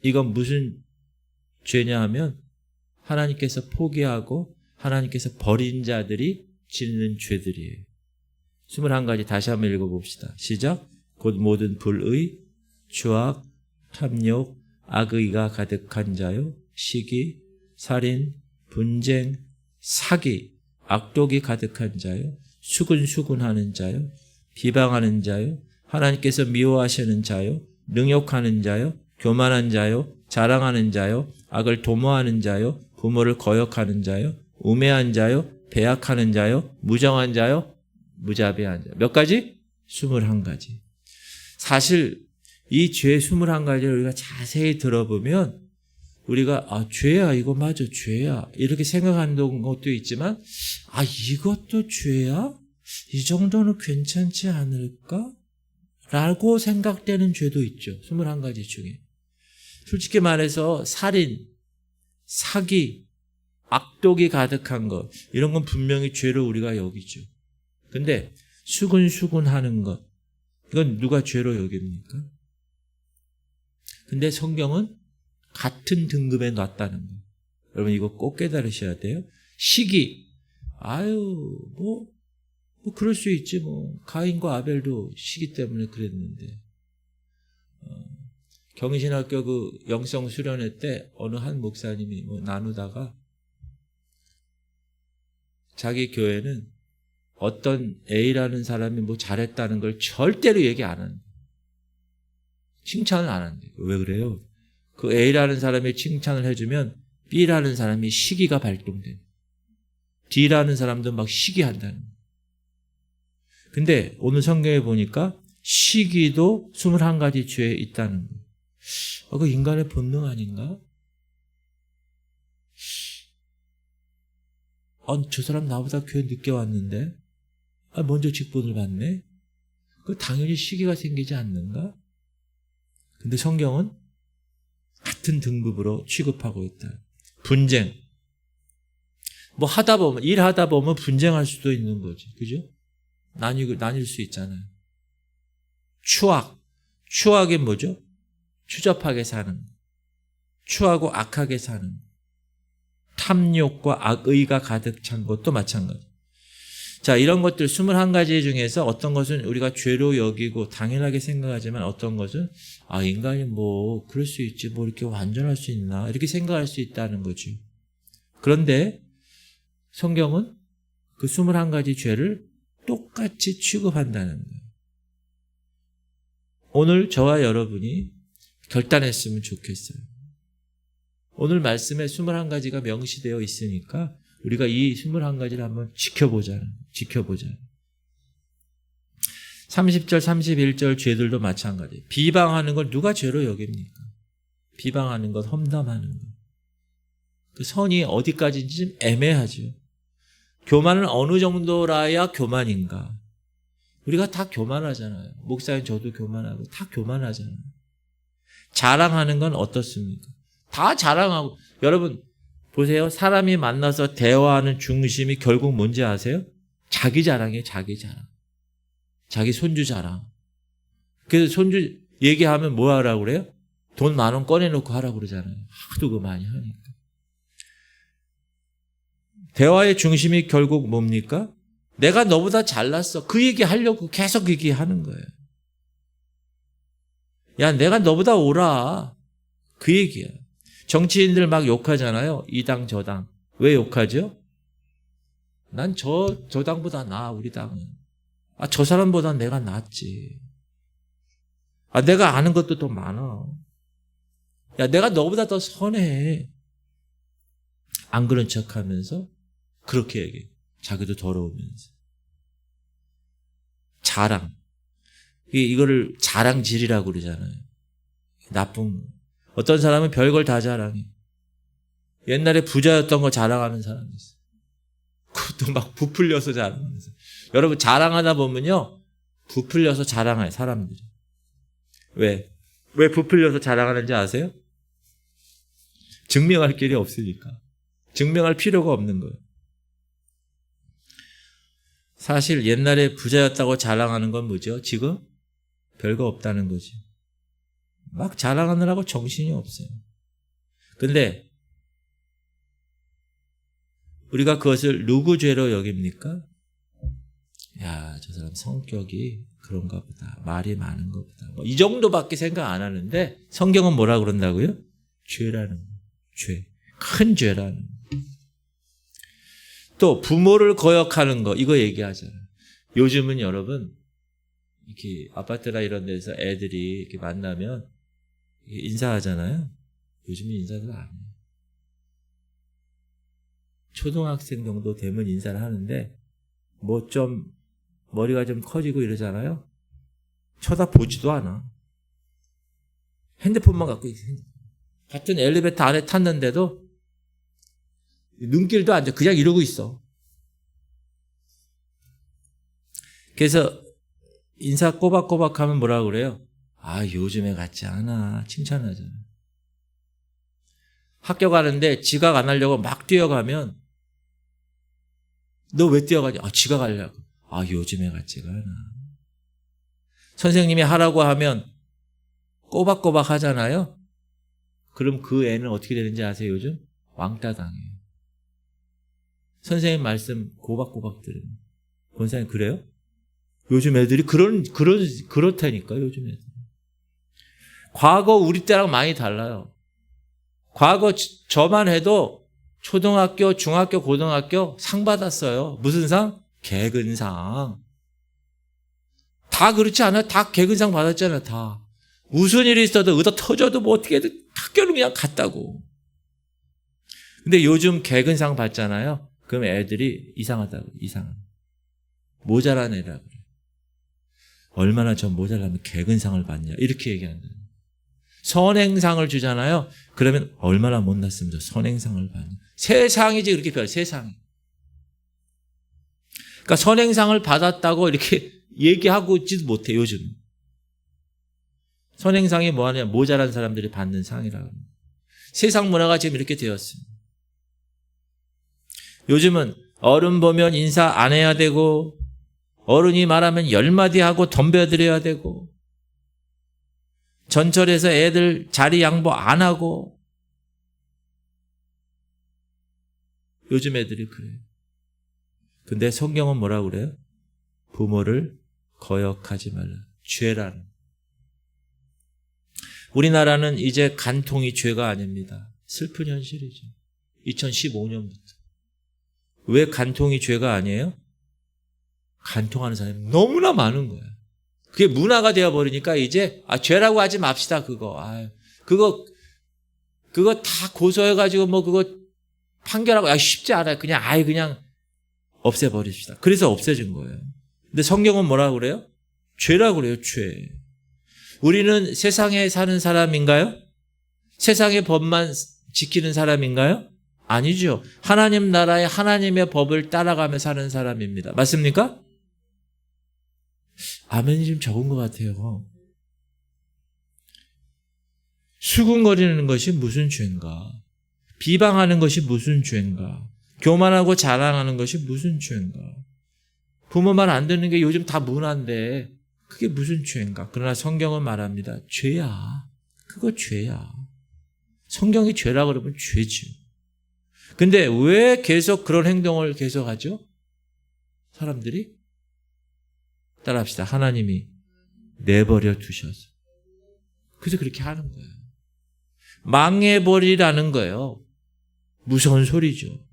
A: 이건 무슨 죄냐 하면 하나님께서 포기하고 하나님께서 버린 자들이 짓는 죄들이에요. 21가지 다시 한번 읽어봅시다. 시작. 곧 모든 불의, 추악, 탐욕, 악의가 가득한 자요, 시기, 살인, 분쟁, 사기, 악독이 가득한 자요, 수근수근하는 자요, 비방하는 자요, 하나님께서 미워하시는 자요, 능욕하는 자요, 교만한 자요, 자랑하는 자요, 악을 도모하는 자요, 부모를 거역하는 자요, 우매한 자요, 배약하는 자요, 무정한 자요, 무자비한 자요. 몇 가지? 21가지. 사실 이 죄 21가지를 우리가 자세히 들어보면 우리가 죄야, 이거 맞아, 죄야 이렇게 생각하는 것도 있지만 이것도 죄야? 이 정도는 괜찮지 않을까? 라고 생각되는 죄도 있죠. 21가지 중에. 솔직히 말해서 살인, 사기, 악독이 가득한 것, 이런 건 분명히 죄로 우리가 여기죠. 근데 수근수근하는 것, 이건 누가 죄로 여깁니까? 근데 성경은 같은 등급에 놨다는 거예요. 여러분 이거 꼭 깨달으셔야 돼요. 시기, 뭐 그럴 수 있지 뭐. 가인과 아벨도 시기 때문에 그랬는데 경신학교 그 영성 수련회 때 어느 한 목사님이 뭐 나누다가 자기 교회는 어떤 A라는 사람이 뭐 잘했다는 걸 절대로 얘기 안 한다. 칭찬을 안 한다. 왜 그래요? 그 A라는 사람이 칭찬을 해주면 B라는 사람이 시기가 발동돼. D라는 사람도 막 시기한다는 거예요. 근데 오늘 성경에 보니까 시기도 21가지 죄에 있다는 거예요. 그 인간의 본능 아닌가? 저 사람 나보다 교회 늦게 왔는데 먼저 직분을 받네? 그 당연히 시기가 생기지 않는가? 근데 성경은 같은 등급으로 취급하고 있다. 분쟁. 뭐 일하다 보면 분쟁할 수도 있는 거지. 그죠? 나뉠 수 있잖아요. 추악이 뭐죠? 추잡하게 사는 거. 추하고 악하게 사는 거. 탐욕과 악의가 가득 찬 것도 마찬가지. 자, 이런 것들 21가지 중에서 어떤 것은 우리가 죄로 여기고 당연하게 생각하지만 어떤 것은 인간이 뭐 그럴 수 있지, 뭐 이렇게 완전할 수 있나 이렇게 생각할 수 있다는 거죠. 그런데 성경은 그 21가지 죄를 똑같이 취급한다는 거예요. 오늘 저와 여러분이 결단했으면 좋겠어요. 오늘 말씀에 21가지가 명시되어 있으니까 우리가 이 21가지를 한번 지켜보자. 30절, 31절 죄들도 마찬가지예요. 비방하는 걸 누가 죄로 여깁니까? 비방하는 것, 험담하는 것. 그 선이 어디까지인지 좀 애매하죠. 교만은 어느 정도라야 교만인가? 우리가 다 교만하잖아요. 목사님 저도 교만하고 다 교만하잖아요. 자랑하는 건 어떻습니까? 다 자랑하고. 여러분 보세요. 사람이 만나서 대화하는 중심이 결국 뭔지 아세요? 자기 자랑이에요. 자기 자랑. 자기 손주 자랑. 그래서 손주 얘기하면 뭐 하라고 그래요? 돈 10,000원 꺼내놓고 하라고 그러잖아요. 하도 그 많이 하니까. 대화의 중심이 결국 뭡니까? 내가 너보다 잘났어. 그 얘기 하려고 계속 얘기하는 거예요. 야, 내가 너보다 옳아. 그 얘기야. 정치인들 막 욕하잖아요. 이 당, 저 당. 왜 욕하죠? 난 저 당보다 나아, 우리 당은. 저 사람보다 내가 낫지. 내가 아는 것도 더 많아. 야, 내가 너보다 더 선해. 안 그런 척 하면서 그렇게 얘기해. 자기도 더러우면서. 자랑. 이거를 자랑질이라고 그러잖아요. 나쁜 거. 어떤 사람은 별걸 다 자랑해. 옛날에 부자였던 거 자랑하는 사람이 있어요. 그것도 막 부풀려서 자랑하면서. 여러분 자랑하다 보면요. 부풀려서 자랑해요. 사람들이. 왜 부풀려서 자랑하는지 아세요? 증명할 길이 없으니까. 증명할 필요가 없는 거예요. 사실 옛날에 부자였다고 자랑하는 건 뭐죠? 지금 별거 없다는 거지. 막 자랑하느라고 정신이 없어요. 근데 우리가 그것을 누구 죄로 여깁니까? 야, 저 사람 성격이 그런가 보다. 말이 많은 것 보다. 이 정도밖에 생각 안 하는데 성경은 뭐라 그런다고요? 죄라는 거. 죄. 큰 죄라는 거. 또 부모를 거역하는 거 이거 얘기하잖아요. 요즘은 여러분 이렇게 아파트나 이런 데서 애들이 이렇게 만나면 인사하잖아요. 요즘은 인사를 안 해요. 초등학생 정도 되면 인사를 하는데 뭐 좀 머리가 좀 커지고 이러잖아요. 쳐다보지도 않아. 핸드폰만 갖고 있어요. 같은 엘리베이터 안에 탔는데도 눈길도 안 줘. 그냥 이러고 있어. 그래서 인사 꼬박꼬박 하면 뭐라고 그래요? 요즘에 같지 않아. 칭찬하잖아. 학교 가는데 지각 안 하려고 막 뛰어가면 너 왜 뛰어가냐? 지각 하려고. 요즘에 같지가 않아. 선생님이 하라고 하면 꼬박꼬박 하잖아요. 그럼 그 애는 어떻게 되는지 아세요? 요즘 왕따 당해요. 선생님 말씀 꼬박꼬박 들으면. 권사님 그래요? 요즘 애들이 그렇다니까 요즘 애들. 과거 우리 때랑 많이 달라요. 과거 저만 해도 초등학교, 중학교, 고등학교 상 받았어요. 무슨 상? 개근상. 다 그렇지 않아요? 다 개근상 받았잖아요. 다. 무슨 일이 있어도 의도 터져도 뭐 어떻게든 학교는 그냥 갔다고. 근데 요즘 개근상 받잖아요. 그럼 애들이 이상하다고. 이상한. 모자란 애라고 그래요. 얼마나 저 모자라면 개근상을 받냐. 이렇게 얘기한다. 선행상을 주잖아요. 그러면 얼마나 못났으면 저 선행상을 받냐. 세상이지 그렇게 표현. 세상이. 그러니까 선행상을 받았다고 이렇게 얘기하고 있지도 못해 요즘. 선행상이 뭐하냐. 모자란 사람들이 받는 상이라고. 세상 문화가 지금 이렇게 되었습니다. 요즘은 어른 보면 인사 안 해야 되고 어른이 말하면 10마디 하고 덤벼드려야 되고 전철에서 애들 자리 양보 안 하고 요즘 애들이 그래요. 근데 성경은 뭐라고 그래요? 부모를 거역하지 말라. 죄라는. 우리나라는 이제 간통이 죄가 아닙니다. 슬픈 현실이죠. 2015년부터. 왜 간통이 죄가 아니에요? 간통하는 사람이 너무나 많은 거예요. 그게 문화가 되어버리니까 이제 죄라고 하지 맙시다 그거. 그거 다 고소해가지고 뭐 그거 판결하고 쉽지 않아요. 그냥 없애버립시다. 그래서 없애진 거예요. 근데 성경은 뭐라고 그래요? 죄라고 그래요. 죄. 우리는 세상에 사는 사람인가요? 세상의 법만 지키는 사람인가요? 아니죠. 하나님 나라의 하나님의 법을 따라가며 사는 사람입니다. 맞습니까? 아멘이 좀 적은 것 같아요. 수군거리는 것이 무슨 죄인가? 비방하는 것이 무슨 죄인가? 교만하고 자랑하는 것이 무슨 죄인가? 부모 말 안 듣는 게 요즘 다 문화인데 그게 무슨 죄인가? 그러나 성경은 말합니다. 죄야. 그거 죄야. 성경이 죄라 그러면 죄죠. 근데 왜 계속 그런 행동을 계속하죠? 사람들이? 따라합시다. 하나님이 내버려 두셔서. 그래서 그렇게 하는 거예요. 망해버리라는 거예요. 무서운 소리죠.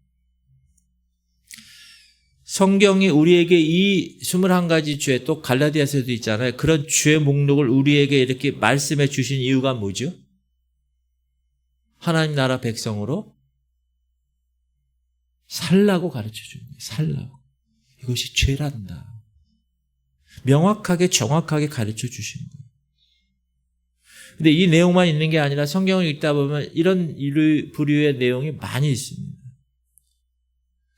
A: 성경이 우리에게 이 21가지 죄, 또 갈라디아서도 있잖아요. 그런 죄 목록을 우리에게 이렇게 말씀해 주신 이유가 뭐죠? 하나님 나라 백성으로 살라고 가르쳐 주는 거예요. 살라고. 이것이 죄란다. 명확하게 정확하게 가르쳐 주시는 거예요. 근데 이 내용만 있는 게 아니라 성경을 읽다 보면 이런 부류의 내용이 많이 있습니다.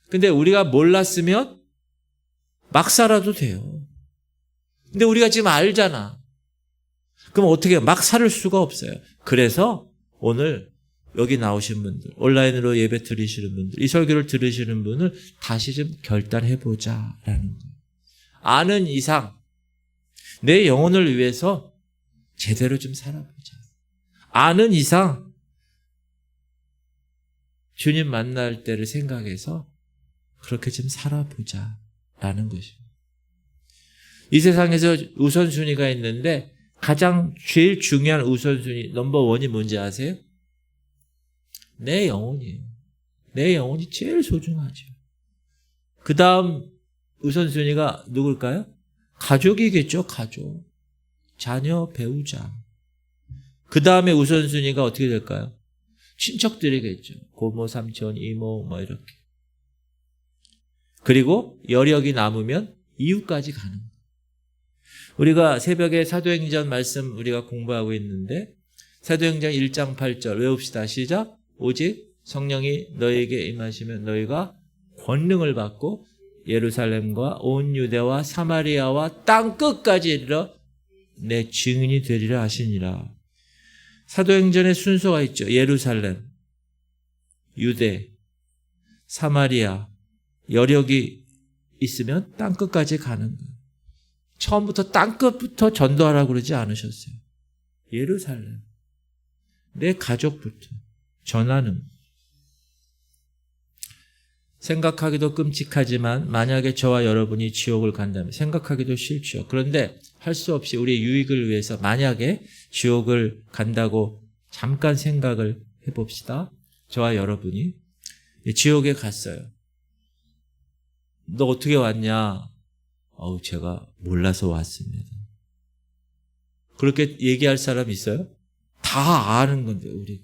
A: 근데 우리가 몰랐으면 막 살아도 돼요. 근데 우리가 지금 알잖아. 그럼 어떻게 막 살 수가 없어요. 그래서 오늘 여기 나오신 분들, 온라인으로 예배 드리시는 분들, 이 설교를 들으시는 분을 다시 좀 결단해보자라는 거예요. 아는 이상 내 영혼을 위해서 제대로 좀 살아보자. 아는 이상 주님 만날 때를 생각해서 그렇게 좀 살아보자라는 것입니다. 이 세상에서 우선순위가 있는데 가장 제일 중요한 우선순위 넘버원이 뭔지 아세요? 내 영혼이에요. 내 영혼이 제일 소중하죠. 그 다음 우선순위가 누굴까요? 가족이겠죠. 가족. 자녀, 배우자. 그 다음에 우선순위가 어떻게 될까요? 친척들이겠죠. 고모, 삼촌, 이모 뭐 이렇게. 그리고 여력이 남으면 이웃까지 가는 거예요. 우리가 새벽에 사도행전 말씀 우리가 공부하고 있는데 사도행전 1장 8절 외웁시다. 시작. 오직 성령이 너희에게 임하시면 너희가 권능을 받고 예루살렘과 온 유대와 사마리아와 땅 끝까지 이르러 내 증인이 되리라 하시니라. 사도행전의 순서가 있죠. 예루살렘, 유대, 사마리아, 여력이 있으면 땅 끝까지 가는 거예요. 처음부터 땅 끝부터 전도하라고 그러지 않으셨어요. 예루살렘, 내 가족부터 전하는. 생각하기도 끔찍하지만 만약에 저와 여러분이 지옥을 간다면 생각하기도 싫죠. 그런데 할 수 없이 우리의 유익을 위해서 만약에 지옥을 간다고 잠깐 생각을 해봅시다. 저와 여러분이 지옥에 갔어요. 너 어떻게 왔냐? 제가 몰라서 왔습니다. 그렇게 얘기할 사람 있어요? 다 아는 건데, 우리가.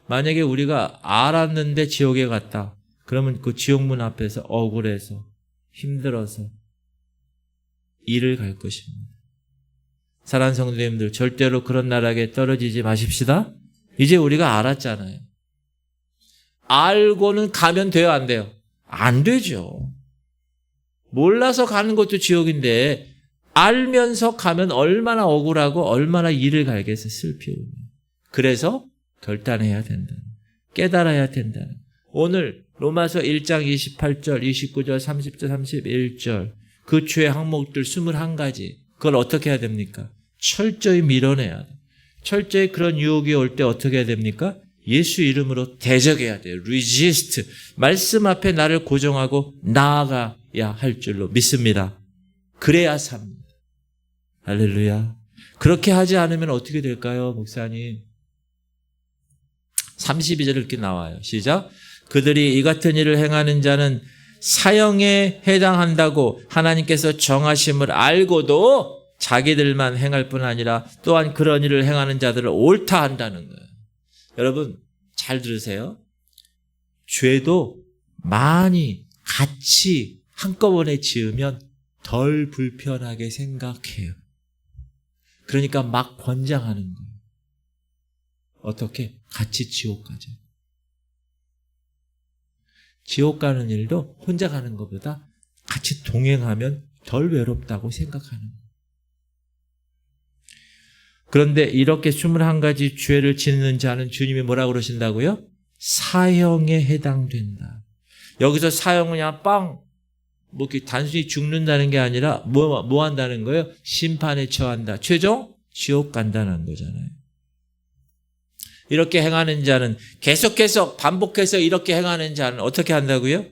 A: 만약에 우리가 알았는데 지옥에 갔다. 그러면 그 지옥문 앞에서 억울해서, 힘들어서 일을 갈 것입니다. 사랑하는 성도님들, 절대로 그런 나락에 떨어지지 마십시다. 이제 우리가 알았잖아요. 알고는 가면 돼요, 안 돼요? 안 되죠. 몰라서 가는 것도 지옥인데 알면서 가면 얼마나 억울하고 얼마나 이를 갈게서 슬피우며. 그래서 결단해야 된다. 깨달아야 된다. 오늘 로마서 1장 28절, 29절, 30절, 31절 그 주의 항목들 21가지 그걸 어떻게 해야 됩니까? 철저히 밀어내야 돼. 철저히 그런 유혹이 올 때 어떻게 해야 됩니까? 예수 이름으로 대적해야 돼요. resist. 말씀 앞에 나를 고정하고 나아가야 할 줄로 믿습니다. 그래야 삽니다. 할렐루야. 그렇게 하지 않으면 어떻게 될까요, 목사님? 32절 이렇게 나와요. 시작. 그들이 이 같은 일을 행하는 자는 사형에 해당한다고 하나님께서 정하심을 알고도 자기들만 행할 뿐 아니라 또한 그런 일을 행하는 자들을 옳다 한다는 거예요. 여러분 잘 들으세요. 죄도 많이 같이 한꺼번에 지으면 덜 불편하게 생각해요. 그러니까 막 권장하는 거예요. 어떻게? 같이 지옥 가죠. 지옥 가는 일도 혼자 가는 것보다 같이 동행하면 덜 외롭다고 생각하는 거예요. 그런데 이렇게 21가지 죄를 짓는 자는 주님이 뭐라고 그러신다고요? 사형에 해당된다. 여기서 사형은 그냥 단순히 죽는다는 게 아니라 뭐 한다는 거예요? 심판에 처한다. 최종 지옥 간다는 거잖아요. 이렇게 행하는 자는 계속해서 반복해서 이렇게 행하는 자는 어떻게 한다고요?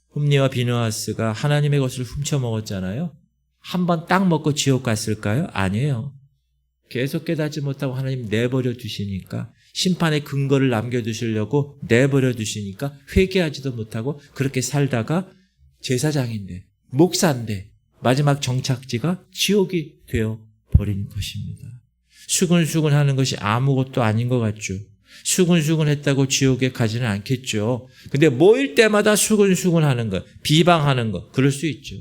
A: 흠니와 비느하스가 하나님의 것을 훔쳐먹었잖아요. 한 번 딱 먹고 지옥 갔을까요? 아니에요. 계속 깨닫지 못하고 하나님 내버려 두시니까 심판의 근거를 남겨두시려고 내버려 두시니까 회개하지도 못하고 그렇게 살다가 제사장인데 목사인데 마지막 정착지가 지옥이 되어버린 것입니다. 수근수근 하는 것이 아무것도 아닌 것 같죠. 수근수근 했다고 지옥에 가지는 않겠죠. 근데 모일 때마다 수근수근 하는 것, 비방하는 것, 그럴 수 있죠.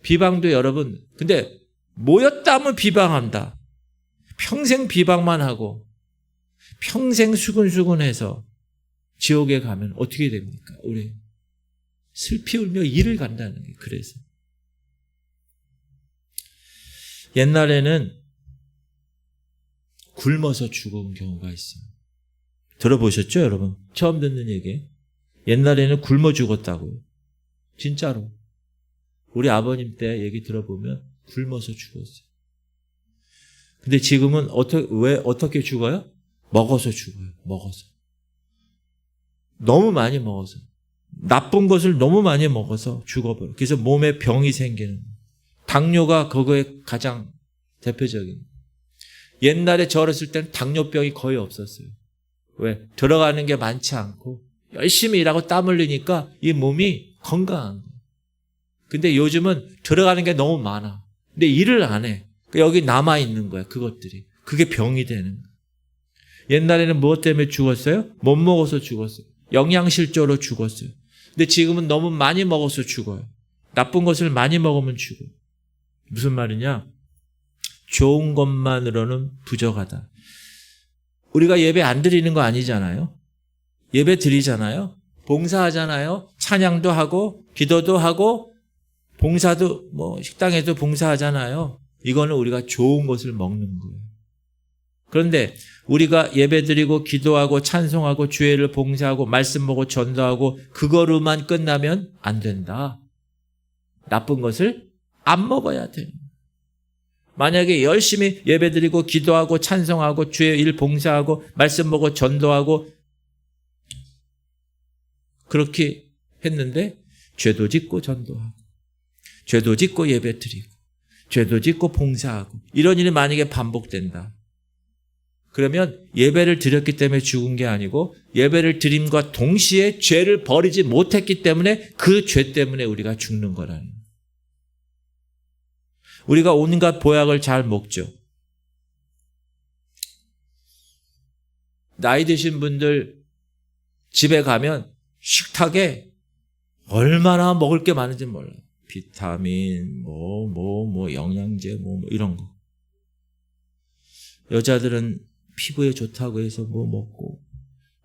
A: 비방도 여러분, 근데 모였다면 비방한다. 평생 비방만 하고 평생 수근수근해서 지옥에 가면 어떻게 됩니까? 우리 슬피 울며 이를 간다는 게 그래서. 옛날에는 굶어서 죽은 경우가 있어요. 들어보셨죠, 여러분? 처음 듣는 얘기. 옛날에는 굶어 죽었다고요. 진짜로. 우리 아버님 때 얘기 들어보면 굶어서 죽었어요. 근데 지금은 왜 어떻게 죽어요? 먹어서 죽어요. 먹어서. 너무 많이 먹어서. 나쁜 것을 너무 많이 먹어서 죽어버려요. 그래서 몸에 병이 생기는. 당뇨가 그거의 가장 대표적인. 옛날에 저 어렸을 때는 당뇨병이 거의 없었어요. 왜? 들어가는 게 많지 않고 열심히 일하고 땀 흘리니까 이 몸이 건강한 거예요. 근데 요즘은 들어가는 게 너무 많아. 근데 일을 안 해. 여기 남아있는 거야, 그것들이. 그게 병이 되는 거야. 옛날에는 무엇 때문에 죽었어요? 못 먹어서 죽었어요. 영양실조로 죽었어요. 근데 지금은 너무 많이 먹어서 죽어요. 나쁜 것을 많이 먹으면 죽어요. 무슨 말이냐? 좋은 것만으로는 부족하다. 우리가 예배 안 드리는 거 아니잖아요. 예배 드리잖아요. 봉사하잖아요. 찬양도 하고 기도도 하고 봉사도 식당에도 봉사하잖아요. 이거는 우리가 좋은 것을 먹는 거예요. 그런데 우리가 예배드리고 기도하고 찬송하고 주의를 봉사하고 말씀 보고 전도하고 그거로만 끝나면 안 된다. 나쁜 것을 안 먹어야 돼요. 만약에 열심히 예배드리고 기도하고 찬송하고 주의 일 봉사하고 말씀 보고 전도하고 그렇게 했는데 죄도 짓고 전도하고 죄도 짓고 예배드리고 죄도 짓고 봉사하고 이런 일이 만약에 반복된다. 그러면 예배를 드렸기 때문에 죽은 게 아니고 예배를 드림과 동시에 죄를 버리지 못했기 때문에 그 죄 때문에 우리가 죽는 거라는 거예요. 우리가 온갖 보약을 잘 먹죠. 나이 드신 분들 집에 가면 식탁에 얼마나 먹을 게 많은지 몰라요. 비타민, 영양제, 이런 거. 여자들은 피부에 좋다고 해서 뭐 먹고,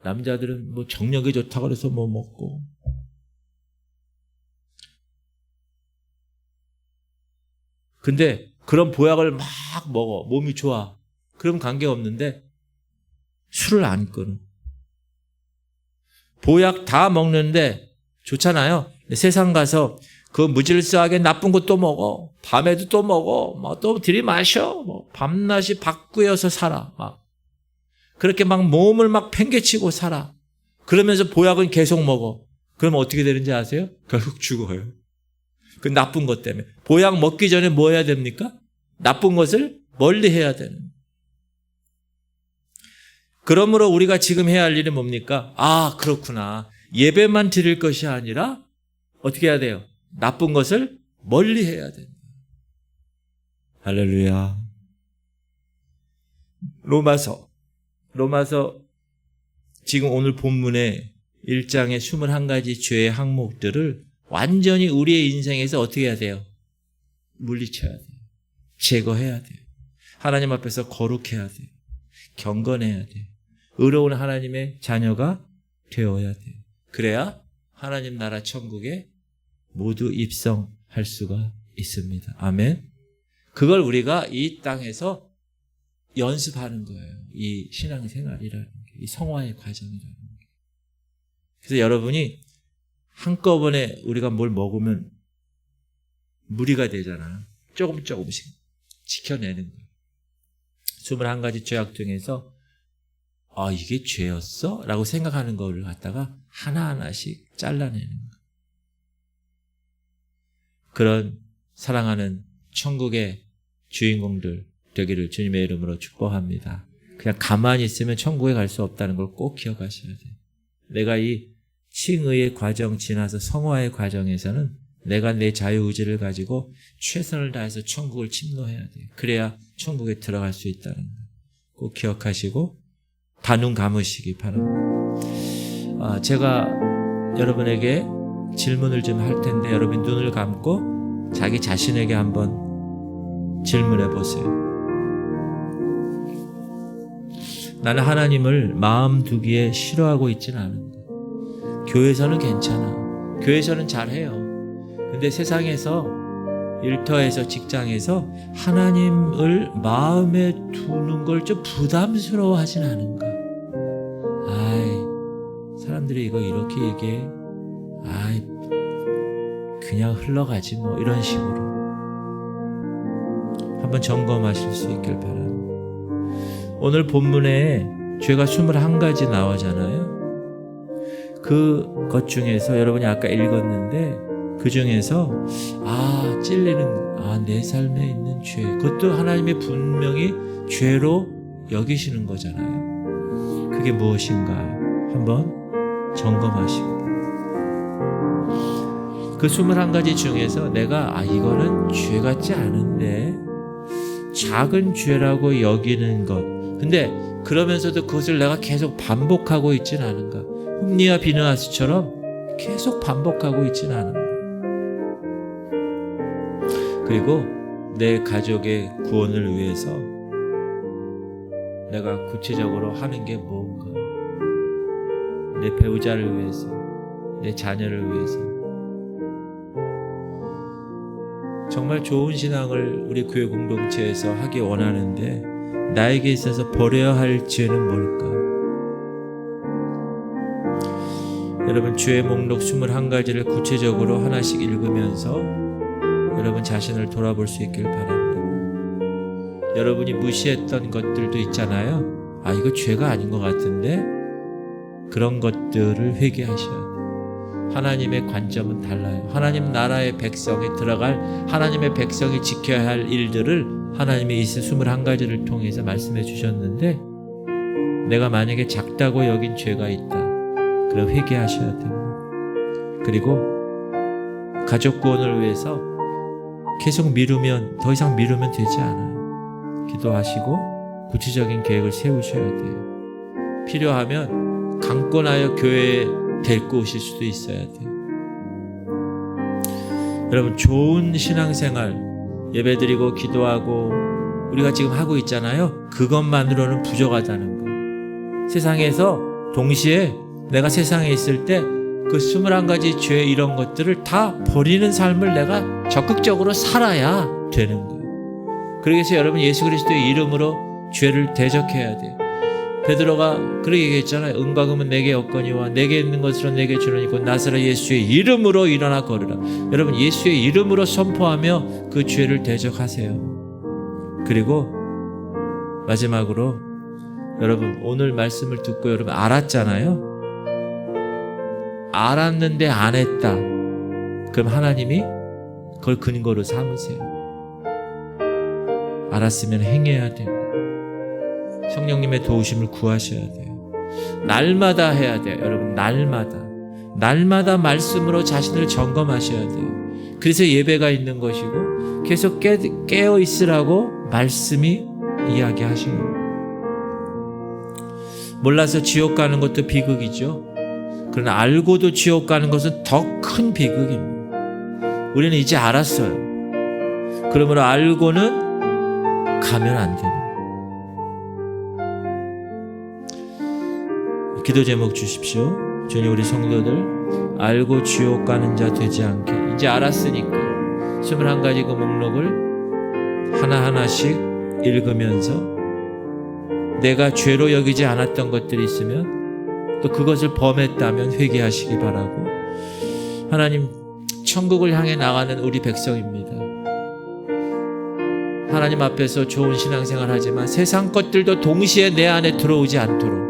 A: 남자들은 뭐 정력에 좋다고 해서 뭐 먹고. 근데 그런 보약을 막 먹어. 몸이 좋아. 그럼 관계없는데 술을 안 끊어. 보약 다 먹는데 좋잖아요. 세상 가서 그 무질서하게 나쁜 것도 먹어. 밤에도 또 먹어. 또 들이마셔. 밤낮이 바꾸어서 살아. 그렇게 막 몸을 막 팽개치고 살아. 그러면서 보약은 계속 먹어. 그러면 어떻게 되는지 아세요? 결국 죽어요. 그 나쁜 것 때문에. 보약 먹기 전에 뭐 해야 됩니까? 나쁜 것을 멀리 해야 되는. 그러므로 우리가 지금 해야 할 일은 뭡니까? 그렇구나. 예배만 드릴 것이 아니라 어떻게 해야 돼요? 나쁜 것을 멀리 해야 된다. 할렐루야. 로마서 지금 오늘 본문의 1장의 21가지 죄의 항목들을 완전히 우리의 인생에서 어떻게 해야 돼요? 물리쳐야 돼요. 제거해야 돼요. 하나님 앞에서 거룩해야 돼요. 경건해야 돼요. 의로운 하나님의 자녀가 되어야 돼요. 그래야 하나님 나라 천국에 모두 입성할 수가 있습니다. 아멘. 그걸 우리가 이 땅에서 연습하는 거예요. 이 신앙생활이라는 게, 이 성화의 과정이라는 게. 그래서 여러분이 한꺼번에 우리가 뭘 먹으면 무리가 되잖아요. 조금씩 지켜내는 거예요. 21가지 죄악 중에서 이게 죄였어? 라고 생각하는 거를 갖다가 하나하나씩 잘라내는 거예요. 그런 사랑하는 천국의 주인공들 되기를 주님의 이름으로 축복합니다. 그냥 가만히 있으면 천국에 갈 수 없다는 걸 꼭 기억하셔야 돼요. 내가 이 칭의의 과정 지나서 성화의 과정에서는 내가 내 자유의지를 가지고 최선을 다해서 천국을 침노해야 돼요. 그래야 천국에 들어갈 수 있다는 거 꼭 기억하시고 다 눈 감으시기 바랍니다. 제가 여러분에게 질문을 좀 할 텐데 여러분 눈을 감고 자기 자신에게 한번 질문해 보세요. 나는 하나님을 마음 두기에 싫어하고 있지는 않은데 교회에서는 괜찮아. 교회에서는 잘해요. 근데 세상에서 일터에서 직장에서 하나님을 마음에 두는 걸 좀 부담스러워하진 않은가? 사람들이 이거 이렇게 얘기해. 그냥 흘러가지 뭐 이런 식으로 한번 점검하실 수 있길 바랍니다. 오늘 본문에 죄가 21가지 나오잖아요. 그것 중에서 여러분이 아까 읽었는데 그 중에서 찔리는 내 삶에 있는 죄, 그것도 하나님이 분명히 죄로 여기시는 거잖아요. 그게 무엇인가 한번 점검하시고 그 21가지 중에서 내가 이거는 죄 같지 않은데 작은 죄라고 여기는 것, 근데 그러면서도 그것을 내가 계속 반복하고 있진 않은가? 홈리와 비느하스처럼 계속 반복하고 있진 않은가? 그리고 내 가족의 구원을 위해서 내가 구체적으로 하는 게 뭔가? 내 배우자를 위해서, 내 자녀를 위해서. 정말 좋은 신앙을 우리 교회 공동체에서 하기 원하는데 나에게 있어서 버려야 할 죄는 뭘까? 여러분 죄의 목록 21가지를 구체적으로 하나씩 읽으면서 여러분 자신을 돌아볼 수 있길 바랍니다. 여러분이 무시했던 것들도 있잖아요. 이거 죄가 아닌 것 같은데 그런 것들을 회개하셔야 돼요. 하나님의 관점은 달라요. 하나님 나라의 백성이 들어갈, 하나님의 백성이 지켜야 할 일들을 하나님이 이 21가지를 통해서 말씀해 주셨는데, 내가 만약에 작다고 여긴 죄가 있다, 그럼 회개하셔야 됩니다. 그리고 가족 구원을 위해서 계속 미루면, 더 이상 미루면 되지 않아요. 기도하시고 구체적인 계획을 세우셔야 돼요. 필요하면 강권하여 교회에 데리고 오실 수도 있어야 돼요. 여러분, 좋은 신앙생활, 예배드리고 기도하고 우리가 지금 하고 있잖아요. 그것만으로는 부족하다는 거예요. 세상에서 동시에 내가 세상에 있을 때 그 21가지 죄, 이런 것들을 다 버리는 삶을 내가 적극적으로 살아야 되는 거예요. 그래서 여러분, 예수 그리스도의 이름으로 죄를 대적해야 돼요. 베드로가 그렇게 얘기했잖아요. 은과 금은 내게 없거니와 내게 있는 것으로 내게 주노니 곧 나사렛 예수의 이름으로 일어나 걸으라. 여러분, 예수의 이름으로 선포하며 그 죄를 대적하세요. 그리고 마지막으로, 여러분, 오늘 말씀을 듣고 여러분 알았잖아요. 알았는데 안 했다. 그럼 하나님이 그걸 근거로 삼으세요. 알았으면 행해야 돼요. 성령님의 도우심을 구하셔야 돼요. 날마다 해야 돼요. 여러분, 날마다 말씀으로 자신을 점검하셔야 돼요. 그래서 예배가 있는 것이고, 계속 깨어 있으라고 말씀이 이야기하시는 거예요. 몰라서 지옥 가는 것도 비극이죠. 그러나 알고도 지옥 가는 것은 더 큰 비극입니다. 우리는 이제 알았어요. 그러므로 알고는 가면 안 됩니다. 기도 제목 주십시오. 주님, 우리 성도들 알고 지옥 가는 자 되지 않게, 이제 알았으니까 21가지 그 목록을 하나하나씩 읽으면서 내가 죄로 여기지 않았던 것들이 있으면, 또 그것을 범했다면 회개하시기 바라고, 하나님, 천국을 향해 나가는 우리 백성입니다. 하나님 앞에서 좋은 신앙생활 하지만 세상 것들도 동시에 내 안에 들어오지 않도록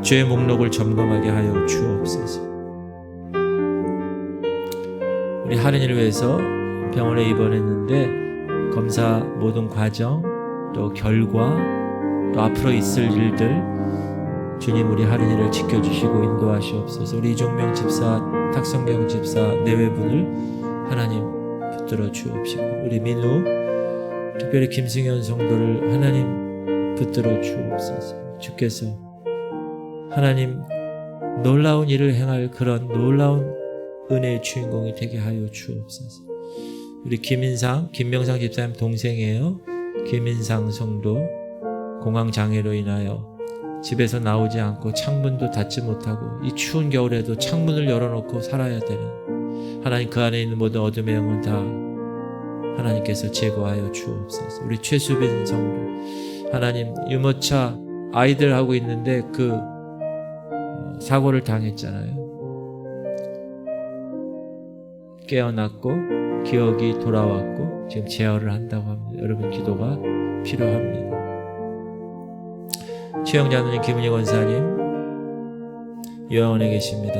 A: 죄의 목록을 점검하게 하여 주옵소서. 우리 할인이를 위해서 병원에 입원했는데 검사 모든 과정, 또 결과, 또 앞으로 있을 일들, 주님, 우리 할인이를 지켜주시고 인도하시옵소서. 우리 이종명 집사, 탁성경 집사 내외분을 하나님 붙들어 주옵시고, 우리 민우, 특별히 김승현 성도를 하나님 붙들어 주옵소서. 주께서 하나님 놀라운 일을 행할 그런 놀라운 은혜의 주인공이 되게 하여 주옵소서. 우리 김명상 집사님 동생이에요. 김인상 성도 공황장애로 인하여 집에서 나오지 않고 창문도 닫지 못하고 이 추운 겨울에도 창문을 열어놓고 살아야 되는, 하나님, 그 안에 있는 모든 어둠의 영혼 다 하나님께서 제거하여 주옵소서. 우리 최수빈 성도, 하나님, 유모차 아이들 하고 있는데 그 사고를 당했잖아요. 깨어났고 기억이 돌아왔고 지금 제어를 한다고 합니다. 여러분, 기도가 필요합니다. 최영자 누님, 김은희 권사님 요양원에 계십니다.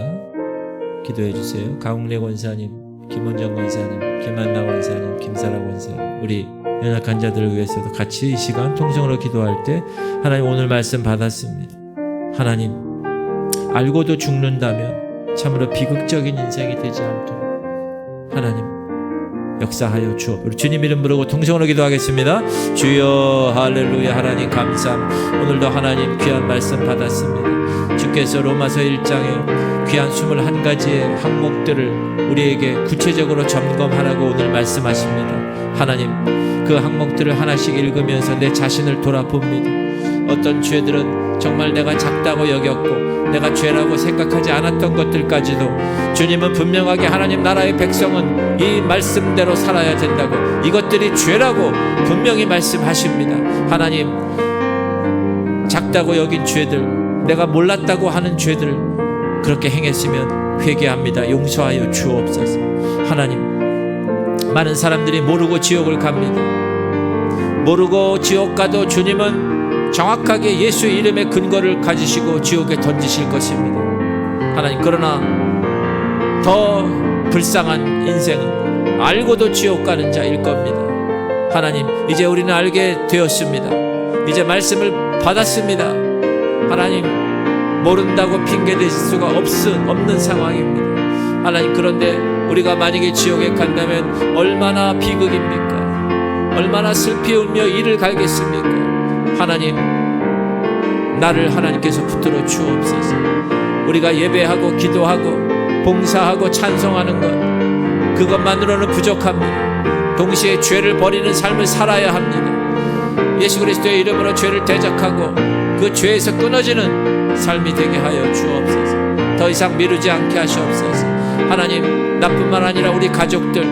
A: 기도해 주세요. 강웅래 권사님, 김원정 권사님, 김한나 권사님, 김사라 권사님, 우리 연약한 자들을 위해서도 같이 이 시간 통성으로 기도할 때, 하나님, 오늘 말씀 받았습니다. 하나님, 알고도 죽는다면 참으로 비극적인 인생이 되지 않도록 하나님 역사하여 주옵. 우리 주님 이름 부르고 통성으로 기도하겠습니다. 주여, 할렐루야. 하나님 감사합니다. 오늘도 하나님 귀한 말씀 받았습니다. 주께서 로마서 1장에 귀한 21가지의 항목들을 우리에게 구체적으로 점검하라고 오늘 말씀하십니다. 하나님, 그 항목들을 하나씩 읽으면서 내 자신을 돌아봅니다. 어떤 죄들은 정말 내가 작다고 여겼고 내가 죄라고 생각하지 않았던 것들까지도 주님은 분명하게 하나님 나라의 백성은 이 말씀대로 살아야 된다고, 이것들이 죄라고 분명히 말씀하십니다. 하나님, 작다고 여긴 죄들, 내가 몰랐다고 하는 죄들 그렇게 행했으면 회개합니다. 용서하여 주옵소서. 하나님, 많은 사람들이 모르고 지옥을 갑니다. 모르고 지옥 가도 주님은 정확하게 예수의 이름의 근거를 가지시고 지옥에 던지실 것입니다.
B: 하나님, 그러나 더 불쌍한 인생은 알고도 지옥 가는 자일 겁니다. 하나님, 이제 우리는 알게 되었습니다. 이제 말씀을 받았습니다. 하나님, 모른다고 핑계댈 수가 없는 상황입니다. 하나님, 그런데 우리가 만약에 지옥에 간다면 얼마나 비극입니까? 얼마나 슬피 울며 이를 갈겠습니까? 하나님, 나를 하나님께서 붙들어 주옵소서. 우리가 예배하고 기도하고 봉사하고 찬송하는 것, 그것만으로는 부족합니다. 동시에 죄를 버리는 삶을 살아야 합니다. 예수 그리스도의 이름으로 죄를 대적하고 그 죄에서 끊어지는 삶이 되게 하여 주옵소서. 더 이상 미루지 않게 하시옵소서. 하나님, 나뿐만 아니라 우리 가족들,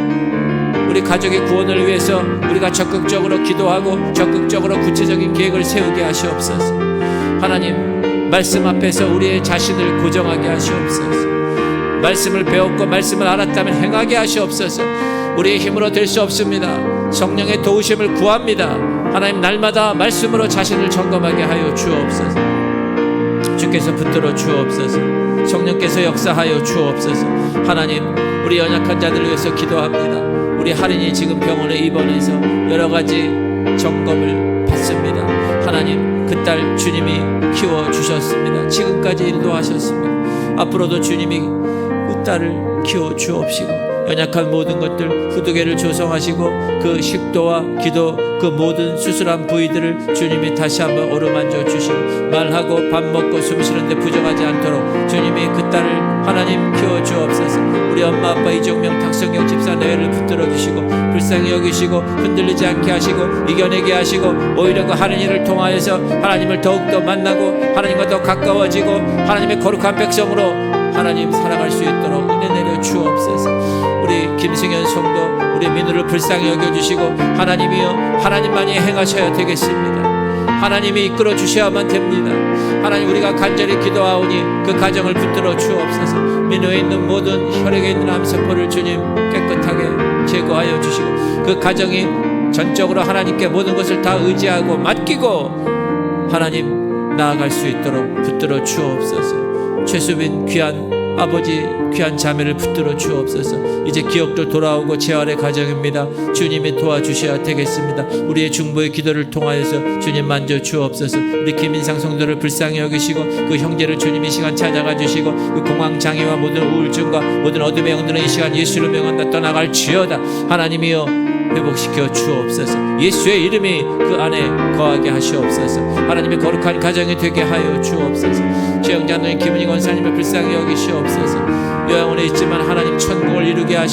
B: 우리 가족의 구원을 위해서 우리가 적극적으로 기도하고 적극적으로 구체적인 계획을 세우게 하시옵소서. 하나님, 말씀 앞에서 우리의 자신을 고정하게 하시옵소서. 말씀을 배웠고 말씀을 알았다면 행하게 하시옵소서. 우리의 힘으로 될 수 없습니다. 성령의 도우심을 구합니다. 하나님, 날마다 말씀으로 자신을 점검하게 하여 주옵소서. 주께서 붙들어 주옵소서. 성령께서 역사하여 주옵소서. 하나님, 우리 연약한 자들을 위해서 기도합니다. 우리 할인이 지금 병원에 입원해서 여러 가지 점검을 받습니다. 하나님, 그 딸 주님이 키워주셨습니다. 지금까지 인도하셨습니다. 앞으로도 주님이 그 딸을 키워주옵시고 연약한 모든 것들 후두개를 조성하시고 그 식도와 기도 그 모든 수술한 부위들을 주님이 다시 한번 어루만져 주시고 말하고 밥 먹고 숨 쉬는데 부정하지 않도록 주님이 그 딸을 하나님 키워주옵소서. 우리 엄마 아빠 이종명 탁성경 집사 내외를 붙들어 주시고 불쌍히 여기시고 흔들리지 않게 하시고 이겨내게 하시고 오히려 그 하나님을 통하여서 하나님을 더욱더 만나고 하나님과 더 가까워지고 하나님의 거룩한 백성으로 하나님 살아갈 수 있도록 은혜 내려 주옵소서. 우리 김승현 성도, 우리 민우를 불쌍히 여겨주시고 하나님이여 하나님만이 행하셔야 되겠습니다. 하나님이 이끌어 주셔야만 됩니다. 하나님, 우리가 간절히 기도하오니 그 가정을 붙들어 주옵소서. 민우에 있는 모든 혈액에 있는 암세포를 주님 깨끗하게 제거하여 주시고 그 가정이 전적으로 하나님께 모든 것을 다 의지하고 맡기고 하나님 나아갈 수 있도록 붙들어 주옵소서. 최수빈 귀한 아버지, 귀한 자매를 붙들어 주옵소서. 이제 기억도 돌아오고 재활의 가정입니다. 주님이 도와주셔야 되겠습니다. 우리의 중보의 기도를 통하여서 주님 만져 주옵소서. 우리 김인상 성도를 불쌍히 여기시고 그 형제를 주님 이 시간 찾아가 주시고 그 공황장애와 모든 우울증과 모든 어둠의 영들은 이 시간 예수를 명한다 떠나갈 지어다. 하나님이여 회복시켜 주옵소서. 예수의 이름이 그 안에 거하게 하시옵소서. 하나님의 거룩한 가정이 되게 하여 주옵소서. 최영자노인 김은희 권사님을 불쌍히 여기시옵소서. 요양원에 있지만 하나님 천국을 이루게 하시옵소서.